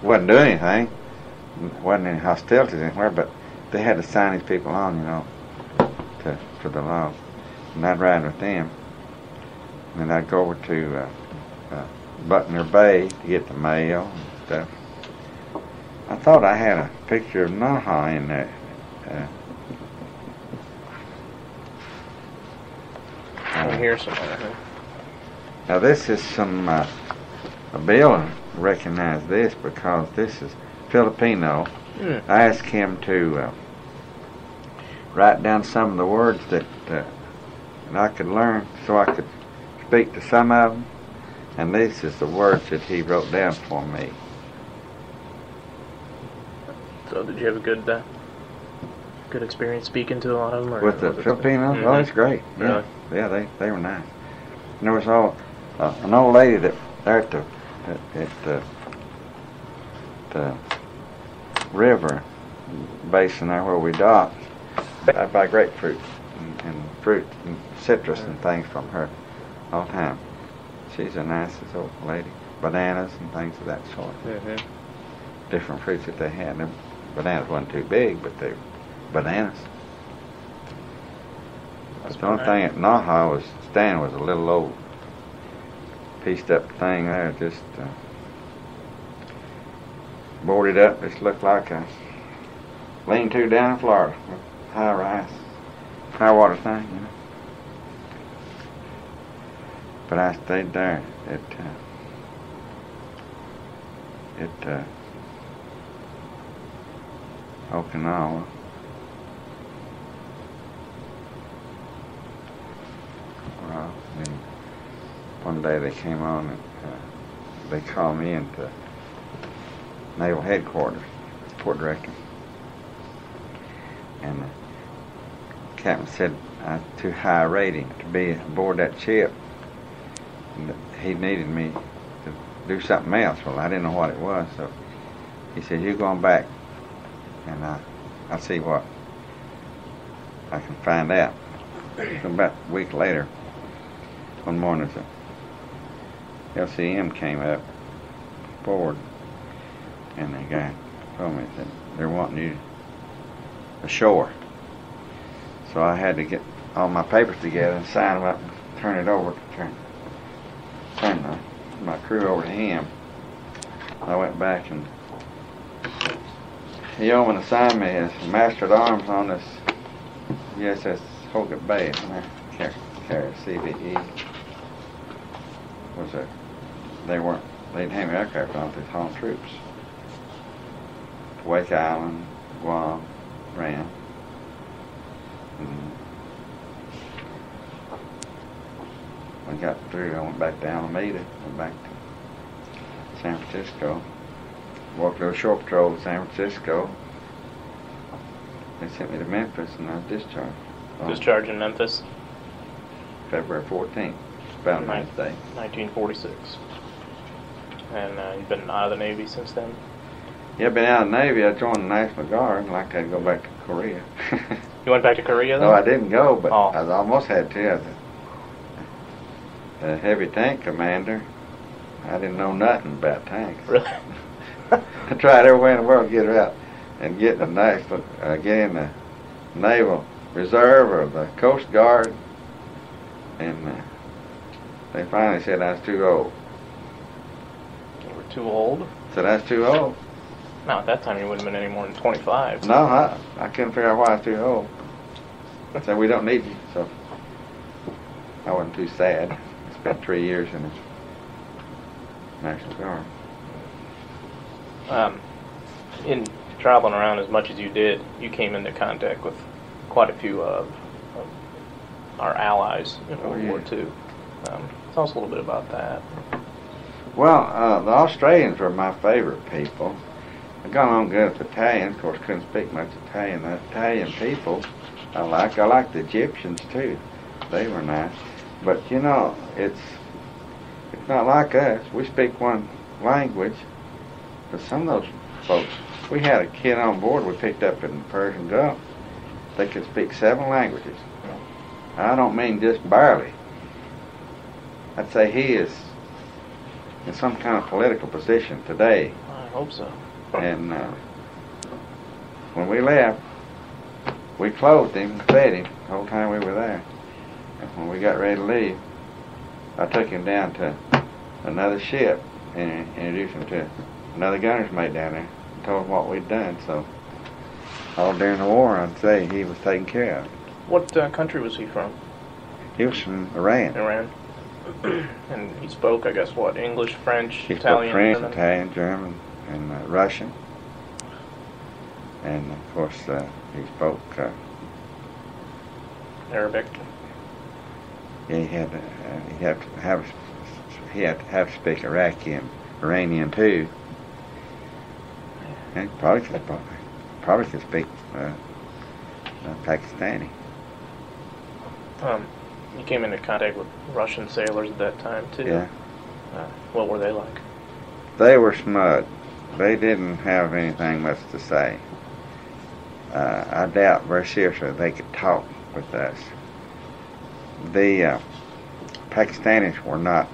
Wasn't doing anything, wasn't any hostilities anywhere, but they had to sign these people on, you know, to the law, and I'd ride with them. And then I'd go over to Butner Bay to get the mail and stuff. I thought I had a picture of Naha in there. I'm here somewhere. Huh? Now this is some, Bill recognized this because this is Filipino. Mm. I asked him to write down some of the words that I could learn so I could speak to some of them. And this is the words that he wrote down for me. So did you have a good experience speaking to a lot of them? Or With the was it- Filipinos? Mhm. Oh, it's great. Really? Yeah, they were nice. And there was an old lady that there at the river basin there where we docked. I buy grapefruit and fruit and citrus and things from her all the time. She's the nicest old lady. Bananas and things of that sort. Mhm. Different fruits that they had. The bananas wasn't too big, but they were bananas. That's The only right. thing at Naha was standing was a little old pieced up thing there, just boarded up. Just looked like a lean-to down in Florida, with high water thing, you know. But I stayed there at Okinawa. Well, then one day they came on and they called me into Naval Headquarters, Port Director. And the captain said I was too high a rating to be aboard that ship. And that he needed me to do something else. Well, I didn't know what it was, so he said, "You're going back, and I'll see what I can find out." So about a week later, one morning, the LCM came up forward, and the guy told me that they're wanting you ashore. So I had to get all my papers together and sign them up and turn it over, turn my crew over to him. I went back and the yeoman assigned me as master at arms on this USS Hogan Bay, carrier CVE. Was a, they didn't have aircraft on it, they home troops. Wake Island, Guam, ran. We got through, I went back to Alameda, went back to San Francisco. Walked a little shore patrol to San Francisco. They sent me to Memphis and I was discharged. Discharged in Memphis? February 14th, Valentine's Day. 1946. And you've been out of the Navy since then? Yeah, I've been out of the Navy. I joined the National Guard, like I'd go back to Korea. You went back to Korea then? No, I didn't go, but Oh. I almost had to. I was a heavy tank commander. I didn't know nothing about tanks. Really? I tried every way in the world to get her out and get in the National, get in the Naval Reserve or the Coast Guard, and they finally said I was too old. You were too old? Said I was too old. No, at that time you wouldn't have been any more than 25. No, I couldn't figure out why I was too old. I said, we don't need you, so I wasn't too sad. I spent 3 years in the National Guard. In traveling around as much as you did, you came into contact with quite a few of our allies in World War II. Tell us a little bit about that. Well, the Australians were my favorite people. I got along good with the Italians. Of course, couldn't speak much Italian. The Italian people I like. I like the Egyptians too. They were nice. But you know, it's not like us. We speak one language. But some of those folks, we had a kid on board we picked up in the Persian Gulf. They could speak 7 languages. I don't mean just barely. I'd say he is in some kind of political position today. I hope so. And when we left, we clothed him, fed him the whole time we were there. And when we got ready to leave, I took him down to another ship and introduced him to another gunner's mate down there and told him what we'd done. So all during the war, I'd say he was taken care of. What country was he from? He was from Iran. Iran. And he spoke, I guess, what? English, French, He Italian, spoke French, German? Italian, German, and Russian. And of course, he spoke. Arabic. Yeah, he had to have to speak Iraqi and Iranian too. And probably could speak Pakistani. You came into contact with Russian sailors at that time too. Yeah. What were they like? They were smug. They didn't have anything much to say. I doubt very seriously they could talk with us. The Pakistanis were not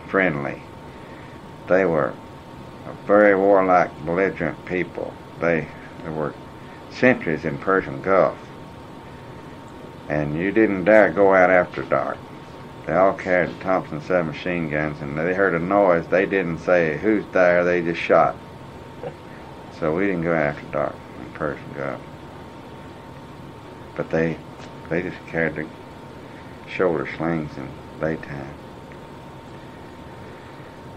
friendly. They were a very warlike, belligerent people. They were sentries in Persian Gulf. And you didn't dare go out after dark. They all carried Thompson submachine guns, and they heard a noise. They didn't say who's there, they just shot. So we didn't go after dark in Persian Gulf. But they just carried the shoulder slings in daytime.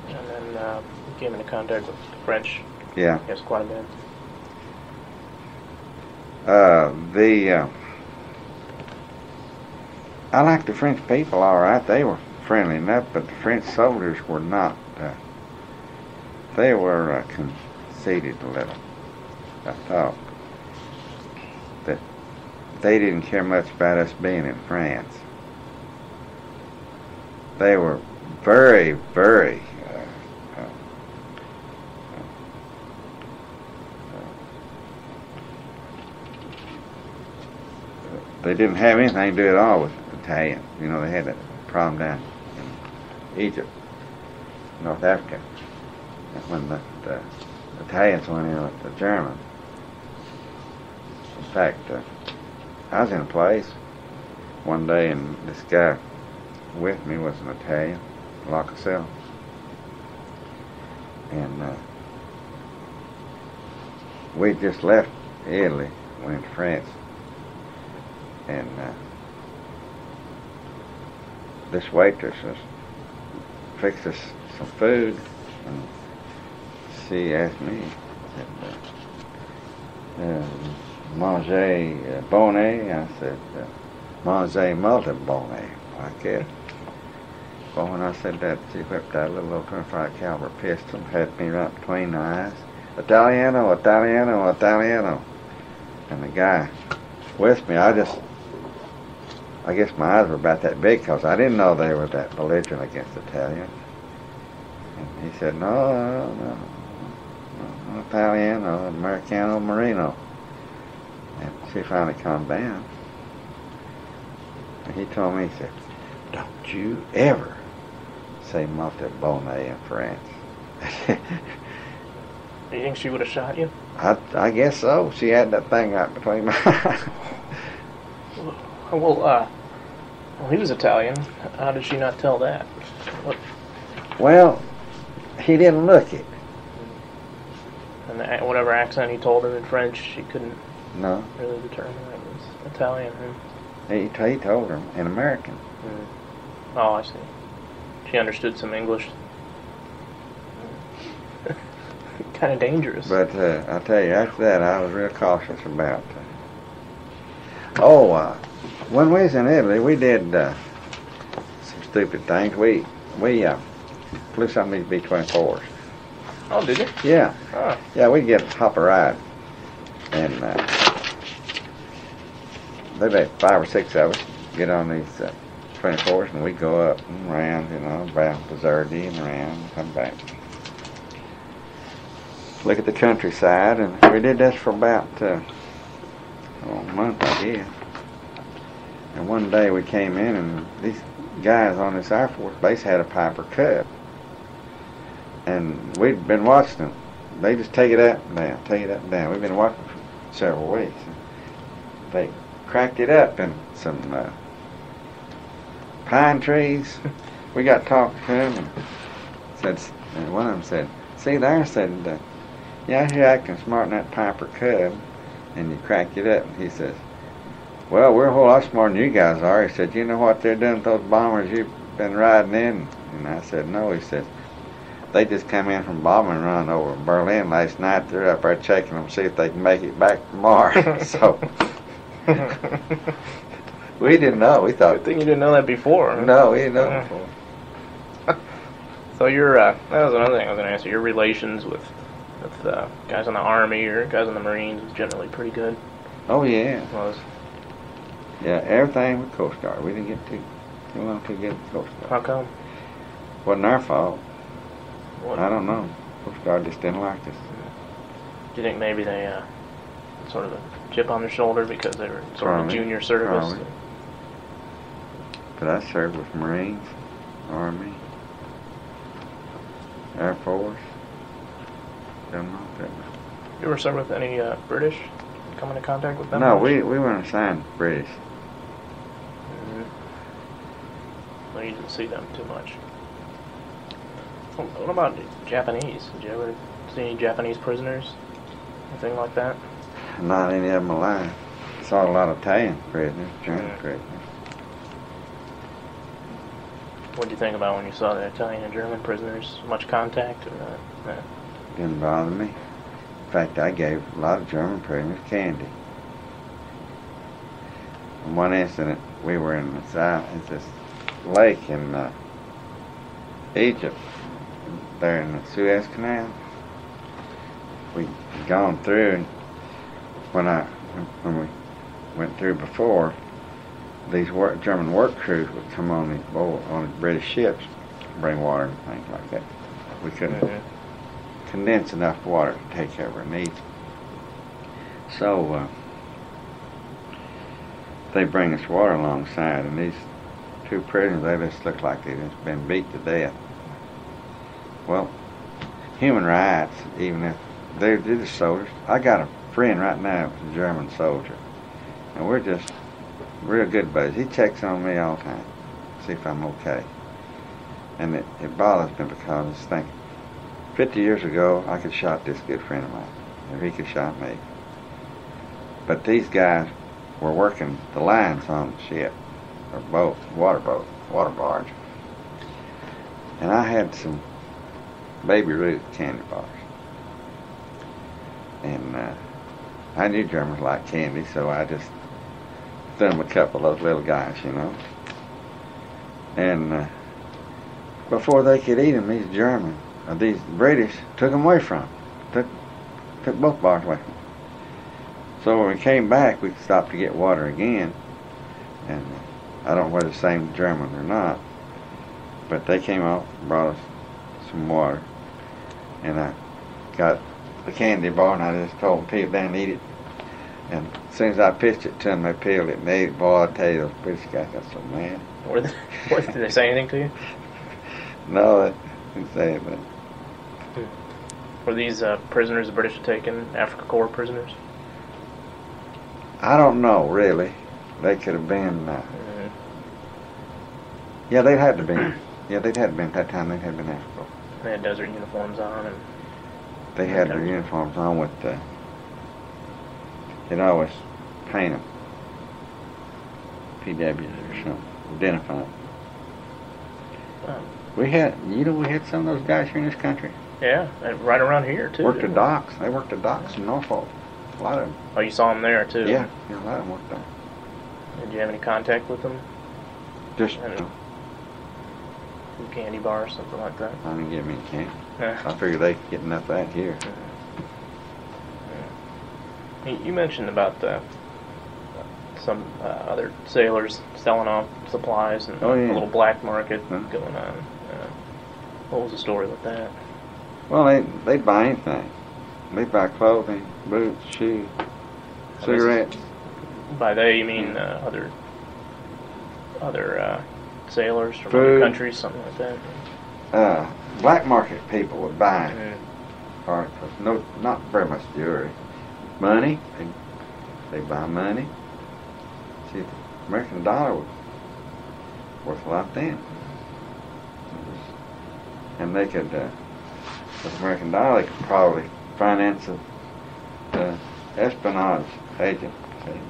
And then you came into contact with the French. Yeah. Yes, quite a bit. I like the French people all right. They were friendly enough, but the French soldiers were not. They were conceited a little. I thought that they didn't care much about us being in France. They were very, very they didn't have anything to do at all with Italians. You know, they had that problem down in Egypt, North Africa, when the Italians went in with the Germans. In fact, I was in a place one day, and this guy with me was an Italian, Locasell, and we just left Italy, went to France, And this waitress was fixed us some food, and she asked me, manger bonnet? I said, manger multi bonnet, like that. Well, when I said that, she whipped out a little old 25 caliber pistol, had me right between the eyes. Italiano, Italiano, Italiano. And the guy with me, I guess my eyes were about that big because I didn't know they were that belligerent against Italians. And he said, no, Italiano, Americano, Marino. And she finally calmed down. And he told me, he said, don't you ever say multi bonnet in France. Do you think she would have shot you? I guess so. She had that thing right between my eyes. Well, he was Italian. How did she not tell that? What? Well, he didn't look it. And whatever accent he told her in French, she couldn't really determine it was Italian. He told her in American. Oh, I see. She understood some English. Kind of dangerous. But I tell you, after that, I was real cautious about. When we was in Italy, we did some stupid things. We flew some of these B-24s. Oh, did you? Yeah. Oh. Yeah, we'd hop a ride, and there'd be 5 or 6 of us get on these 24s, and we'd go up and around, around Bizardi and around, and come back. Look at the countryside, and we did this for about a month, I guess. And one day we came in, and these guys on this Air Force base had a Piper Cub, and we'd been watching them. They just take it up and down, take it up and down. We've been watching for several weeks. They cracked it up in some pine trees. We got talking to them, and one of them said, "See there," said. Yeah, you're acting smart in that Piper Cub, and you crack it up. And he says, well, we're a whole lot smarter than you guys are. He said, you know what they're doing with those bombers you've been riding in? And I said, no. He said, they just come in from bombing run over Berlin last night. They're up there checking them to see if they can make it back tomorrow. So we didn't know. We thought. Good thing you didn't know that before. Huh? No, we didn't know before. So your that was another thing I was going to ask you. Your relations with guys in the Army or guys in the Marines was generally pretty good. Oh yeah. It was. Yeah, everything with Coast Guard. We didn't get too long to get the Coast Guard. How come? Wasn't our fault. What? I don't know. Coast Guard just didn't like us. Do you think maybe they sort of a chip on their shoulder because they were sort of junior service? Probably. But I served with Marines, Army, Air Force. Don't know if that was. You ever served with any British? Come into contact with them? No, we weren't assigned British. Well, you didn't see them too much. What about the Japanese? Did you ever see any Japanese prisoners? Anything like that? Not any of them alive. Saw a lot of Italian prisoners, German prisoners. What did you think about when you saw the Italian and German prisoners? Much contact or not? Didn't bother me. In fact, I gave a lot of German prisoners candy. In one incident, we were in this lake in Egypt, there in the Suez Canal. We'd gone through, and when we went through before, these German work crews would come on these British ships, bring water and things like that. We couldn't condense enough water to take care of our needs. So they bring us water alongside, and these two prisoners, they just look like they've just been beat to death. Well, human rights, even if they're the soldiers. I got a friend right now who's a German soldier, and we're just real good buddies. He checks on me all the time, see if I'm okay. And it bothers me because I was thinking, 50 years ago, I could shot this good friend of mine, if he could shot me. But these guys were working the lines on the ship, or boat, water barge. And I had some Baby Ruth candy bars. And I knew Germans liked candy, so I just threw them a couple of those little guys, you know. And before they could eat them, these British took them away from them. Took both bars away from them. So when we came back, we stopped to get water again. And I don't know whether the same German or not, but they came out and brought us some water. And I got the candy bar, and I just told them, peel it down and eat it. And as soon as I pitched it to them, they peeled it and ate it. Boy, I tell you, those British guys got so mad. Did they say anything to you? No, they didn't say anything. Were these prisoners the British had taken, Afrika Korps prisoners? I don't know, really. They could have been... Yeah, they'd had to be. Yeah, they'd had to be at that time. They'd had been Africa. They had desert uniforms on, and they had their uniforms on with the... They'd always paint them. PWs or something. Identify them. We had some of those guys here in this country. Yeah, and right around here, too. Worked the docks. They worked the docks in Norfolk. A lot of them. Oh, you saw them there, too? Yeah, a lot of them worked there. Did you have any contact with them? Just... candy bar or something like that? I didn't get me a candy. I figured they could get enough of that here. You mentioned about some other sailors selling off supplies and a little black market going on. What was the story with that? Well, they'd buy anything. They'd buy clothing, boots, shoes, cigarettes. By they, you mean other sailors from other countries, something like that? Black market people would buy articles. No, not very much jewelry. Money. They buy money. See, the American dollar was worth a lot then. And they could, with the American dollar, they could probably finance an espionage agent. See?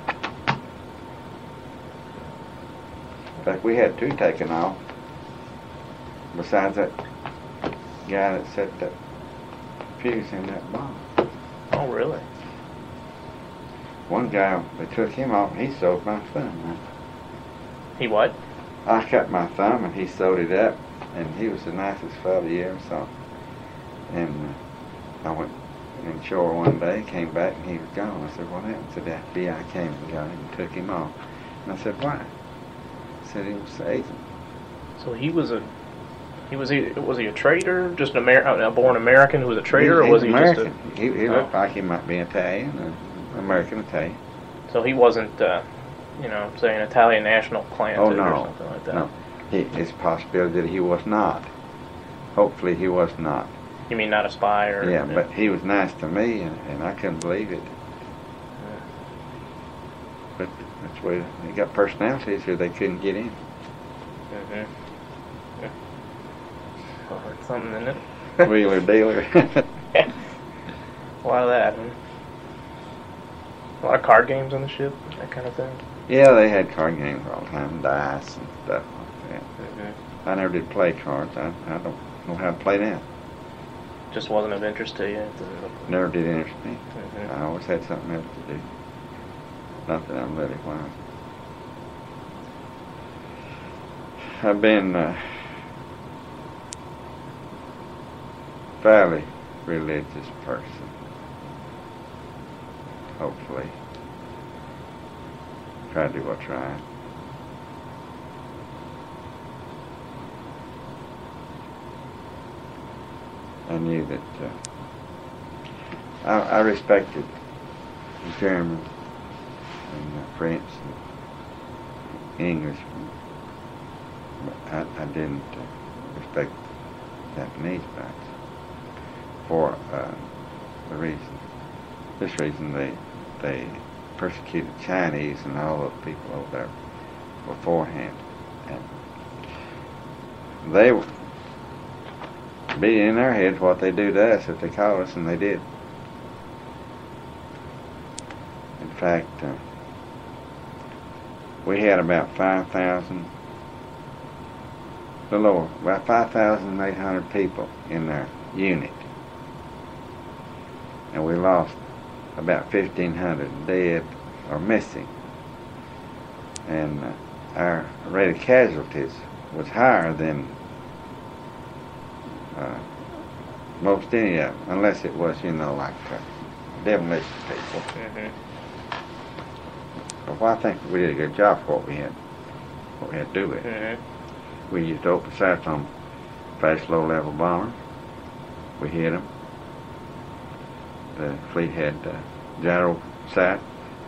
In fact, we had two taken off. Besides that guy that set that fuse in that bomb. Oh, really? One guy, they took him off, and he sewed my thumb. Right? He what? I cut my thumb, and he sewed it up, and he was the nicest fellow you ever saw. And I went inshore one day, came back, and he was gone. I said, what happened? He said, the FBI came and got him and took him off. And I said, why? He said he was the agent. So was he a traitor? Just a born American who was a traitor, or was he American. just a... He looked like he might be Italian, American Italian. So he wasn't, say an Italian national planted or something like that? No. It's a possibility that he was not. Hopefully he was not. You mean not a spy or... Yeah, but he was nice to me, and I couldn't believe it. Yeah. But that's where they got personalities who they couldn't get in. Mm-hmm. Yeah. Well, that's something, isn't it? Wheeler dealer. A lot of that, huh? A lot of card games on the ship, that kind of thing? Yeah, they had card games all the time, dice and stuff like that. Mm-hmm. I never did play cards. I don't know how to play them. Just wasn't of interest to you? Never did interest me. Mm-hmm. I always had something else to do. Not that I'm really wise. I've been fairly religious person. Hopefully. Try to do what's right. I knew that I respected the German and the French and English, but I didn't respect Japanese blacks for this reason they persecuted Chinese and all those people over there beforehand, and they were beating in their heads what they do to us if they call us, and they did. In fact, we had about 5,000, a little over, about 5,800 people in our unit. And we lost about 1,500 dead or missing. And our rate of casualties was higher than most any of them, unless it was, like demolition people. So I think we did a good job for what we had to do with it. We used open sights on fast, low-level bombers. We hit them. The fleet had gyro sight.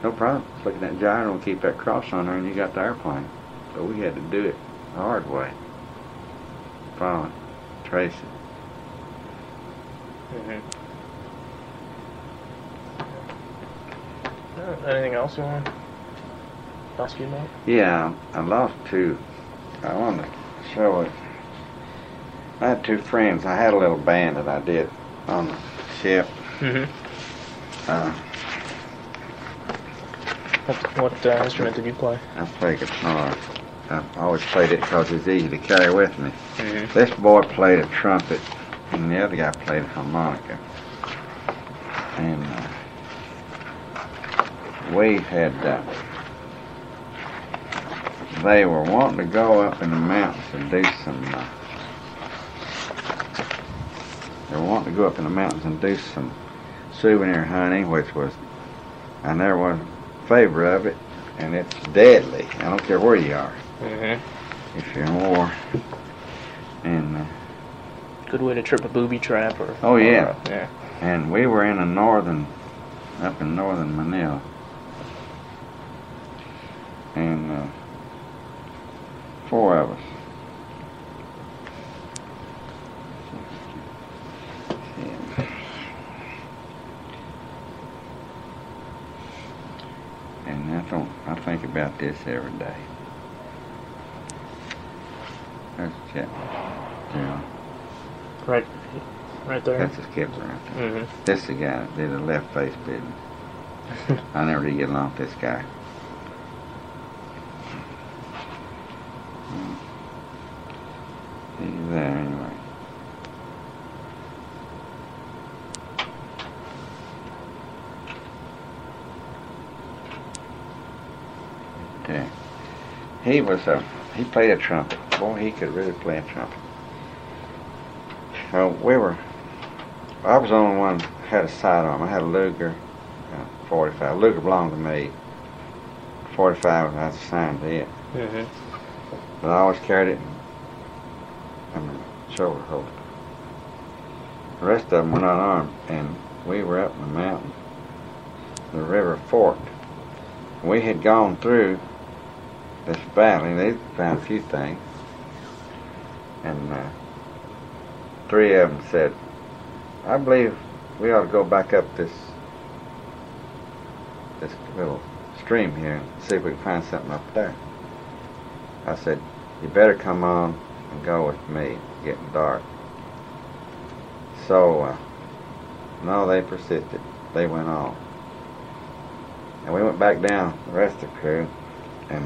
No problem. Just look at that gyro and keep that cross on there, and you got the airplane. So we had to do it the hard way. Follow it, trace it. Anything else you want to ask you about? Yeah, I lost two. I wanted to show it. I had two friends. I had a little band that I did on the ship. What instrument did you play? I play guitar. I always played it because it's easy to carry with me. This boy played a trumpet, and the other guy played a harmonica. And we had, they were wanting to go up in the mountains and do some, souvenir hunting, which was, I never was in favor of it, and it's deadly. I don't care where you are. If you're in war. And good way to trip a booby trap, or yeah. Yeah. And we were in up in northern Manila, and 4 of us. And I think about this every day. That's a chap. Yeah. Right there. That's a skipper right there. This is the guy that did the left face business. I never did get along with this guy. He's there anyway. Okay. He played a trumpet. Boy, he could really play a trumpet. I was the only one that had a sidearm. I had a Luger 45. Luger belonged to me. 45 I was assigned to it. But I always carried it in my shoulder holster. The rest of them were not armed, and we were up in the mountain. The river forked. We had gone through this valley. They found a few things, and 3 of them said, I believe we ought to go back up this little stream here and see if we can find something up there. I said, you better come on and go with me. It's getting dark. So, no, they persisted. They went on. And we went back down, the rest of the crew, and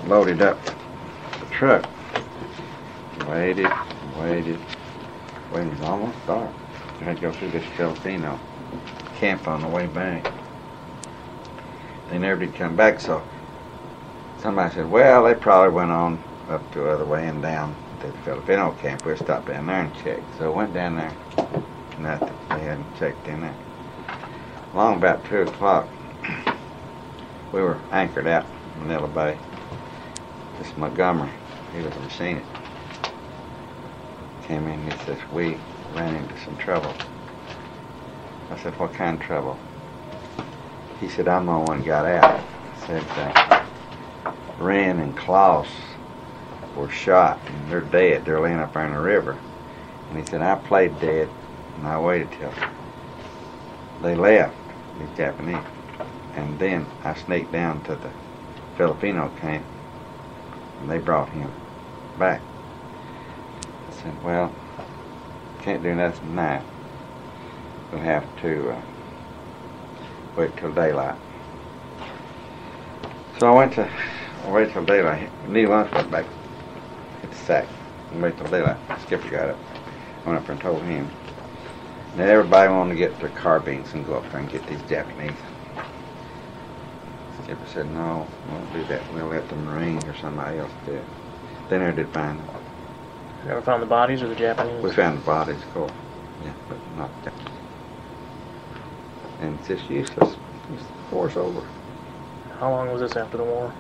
loaded up the truck. Waited. It was almost dark. We had to go through this Filipino camp on the way back. They never did come back, so somebody said, well, they probably went on up the other way and down to the Filipino camp. We'll stop down there and check. So went down there. Nothing. They hadn't checked in there. Along about 2 o'clock, we were anchored out in Manila Bay. This Montgomery, he was a machinist, came in and he says, we ran into some trouble. I said, what kind of trouble? He said, I'm the one who got out. I said, Wren and Klaus were shot and they're dead. They're laying up there in the river. And he said, I played dead and I waited till they left, these Japanese. And then I sneaked down to the Filipino camp and they brought him back. I said, well, can't do nothing tonight. We'll have to wait till daylight. So I went to wait till daylight. Neil Lunch went back. Hit the sack. Wait till daylight. Skipper got up. Went up there and told him. Now everybody wanted to get their carbines and go up there and get these Japanese. Skipper said, no, we won't do that. We'll let the Marines or somebody else do it. They never did find them. Never found the bodies or the Japanese? We found the bodies, of course. Yeah, but not that. And it's just useless. It's the war's over. How long was this after the war?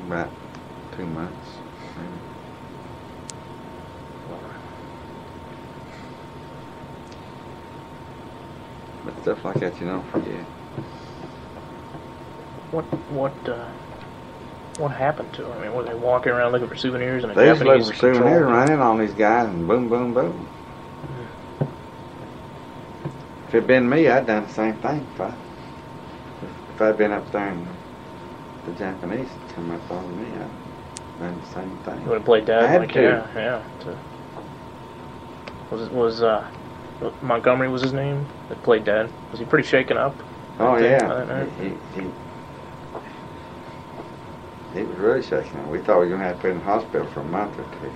About 2 months. But stuff like that you don't forget. What happened to them? I mean, were they walking around looking for souvenirs and a They just Japanese looking for souvenirs, running on these guys, and boom, boom, boom. If it'd been me, I'd done the same thing. If I'd been up there and the Japanese come up on me, I'd done the same thing. You would have played dead? I had like, to. Yeah. Was Montgomery was his name that played dead? Was he pretty shaken up? Oh, yeah. That night? He was really shaking up. We thought we were going to have to put him in the hospital for a month or two.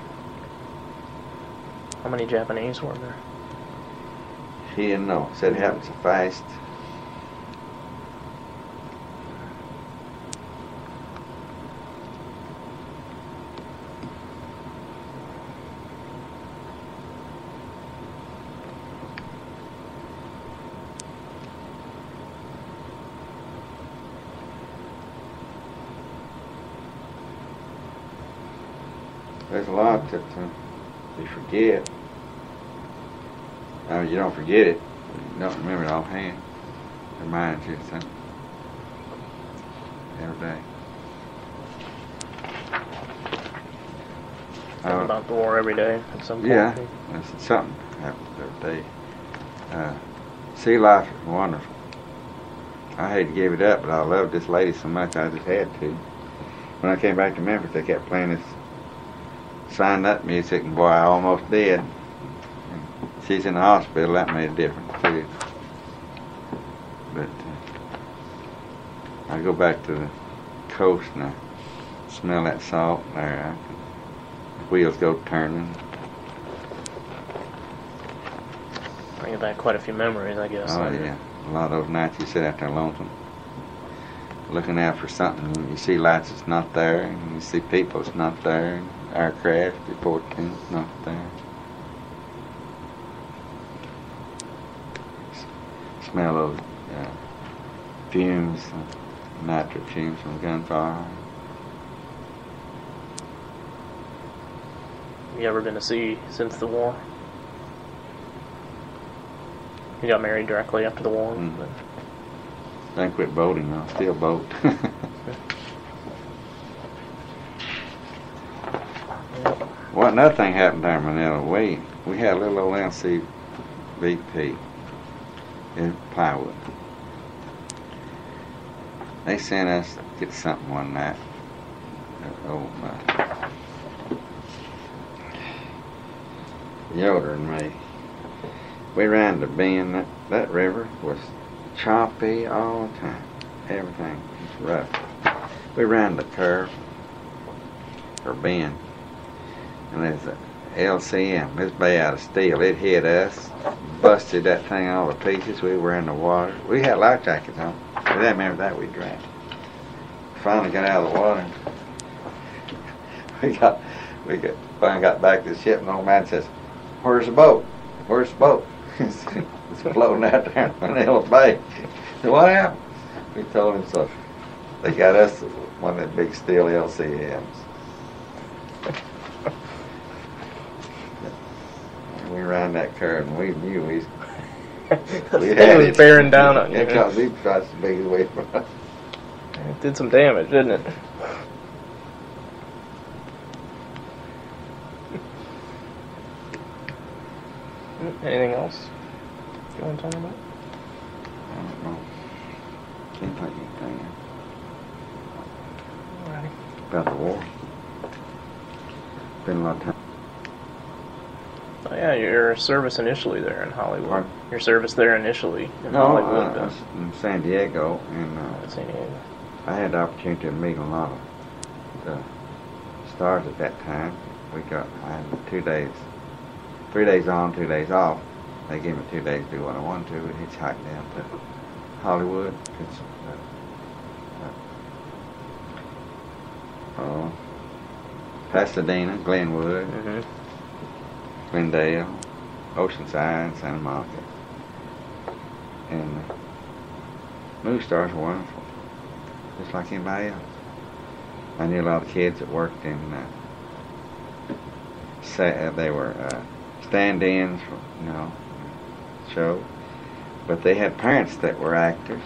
How many Japanese were there? He didn't know. Said it happened so fast. There's a lot that you forget. I mean, you don't forget it. You don't remember it offhand. It reminds you of something. Every day. Think about the war every day at some point. Yeah, that's something happens every day. Sea life is wonderful. I hate to give it up, but I loved this lady so much I just had to. When I came back to Memphis, they kept playing this sign up music, and boy, I almost did. She's in the hospital, that made a difference too. But I go back to the coast and I smell that salt there. The wheels go turning. Bringing back quite a few memories, I guess. Oh yeah, a lot of those nights you sit out there lonesome, looking out for something. And you see lights that's not there, and you see people that's not there. And aircraft reporting not there. Smell those fumes, nitrate fumes from gunfire. Have you ever been to sea since the war? You got married directly after the war? I quit boating, I'll still boat. Well, another thing happened there in Manila. We had a little old LCVP in plywood. They sent us to get something one night. Yoder and me. We ran the bend. That river was choppy all the time. Everything was rough. We ran the curve or bend. And there's a LCM, this bay out of steel. It hit us, busted that thing all to pieces. We were in the water. We had life jackets on. But I remember that we drank. Finally got out of the water. Finally got back to the ship, and the old man says, "Where's the boat? Where's the boat?" It's floating out there in Manila Bay. So what happened? We told him so. They got us one of them big steel LCMs. We ran that curve, and we knew we had it bearing down on you. It got me twice as big as we were. It did some damage, didn't it? Anything else you want to talk about? I don't know. Can't think of anything Alrighty. about the war. Been a lot of time. Oh yeah, your service initially there in Hollywood. Pardon? Your service there initially in No, Hollywood. I was in San Diego, and San Diego. I had the opportunity to meet a lot of the stars at that time. I had 2 days, 3 days on, 2 days off. They gave me 2 days to do what I wanted to. We hitchhiked down to Hollywood. Pasadena, Glenwood, Glendale, Oceanside, Santa Monica. And movie stars were wonderful, just like anybody else. I knew a lot of kids that worked in, they were stand-ins for, shows. But they had parents that were actors.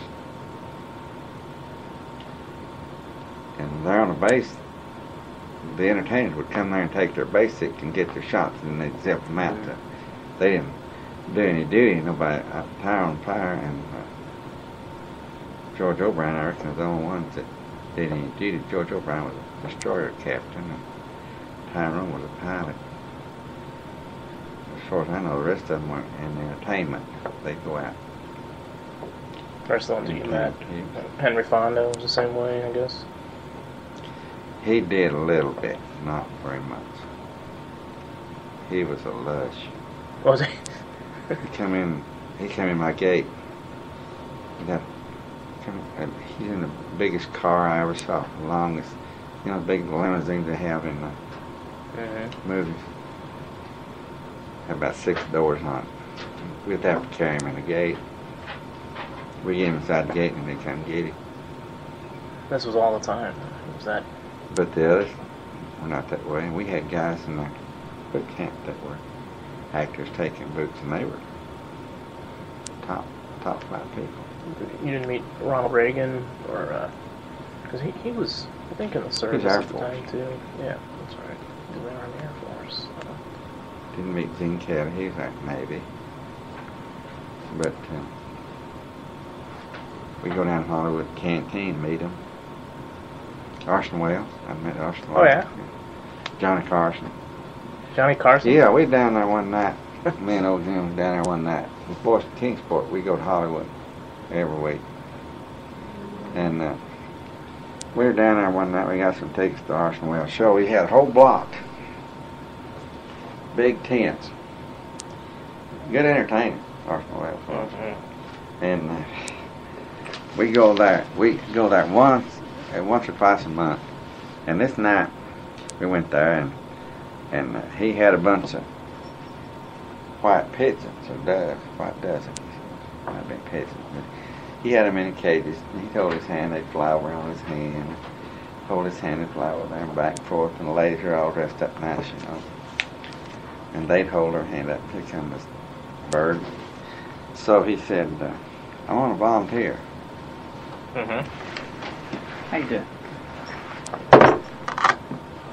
And there on the base, the entertainers would come there and take their basic and get their shots, and they'd zip them out. They didn't do any duty. Nobody Power on Fire and George O'Brien, I reckon, was the only ones that did any duty. George O'Brien was a destroyer captain, and Tyrone was a pilot. As far as I know, the rest of them were in entertainment. They'd go out. The rest of the ones that you met. Henry Fonda was the same way, I guess. He did a little bit, not very much. He was a lush. What was he? He came in my gate. He's in the biggest car I ever saw, the longest, the big limousines they have in the movies. Had about 6 doors on it. We'd have to carry him in the gate. We get him inside the gate and they come get him. This was all the time. Was that? But the others were not that way. We had guys in the boot camp that were actors taking boots, and they were top flight people. You didn't meet Ronald Reagan, or because he was, I think, in the service at the time too. Yeah, that's right. He was in the Army Air Force. Didn't meet Gene Kelly. He was like Navy. But we go down to Hollywood Canteen, meet him. Orson Welles. I met Orson Welles. Oh, yeah? Johnny Carson. Johnny Carson? Yeah, we down there one night. Me and old Jim was down there one night. With Boys to Kingsport, we go to Hollywood every week. And we were down there one night. We got some tickets to Orson Welles' show. He had a whole block. Big tents. Good entertainment, Orson Welles was. And we go there. We go there once or twice a month. And this night we went there, and he had a bunch of white pigeons or doves, white doves. Might have been pigeons, but he had them in cages. And he told his hand they'd fly over on his hand. Hold his hand and fly over there and back and forth. And the ladies are all dressed up nice, And they'd hold her hand up. Here comes this bird. So he said, I want to volunteer. How you doing?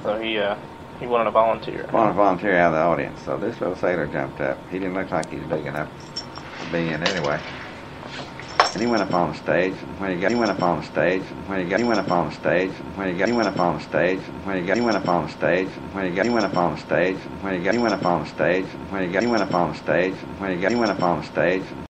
So he wanted to volunteer. Wanted to volunteer out of the audience. So this little sailor jumped up. He didn't look like he was big enough to be in anyway. And he went up on the stage, and when he went up on the stage, and when he went up on the stage, and when he went up on the stage, and when he went up on the stage, and when he went up on the stage, and when he went up on the stage, and when he went up on the stage, and when he went up on the stage, and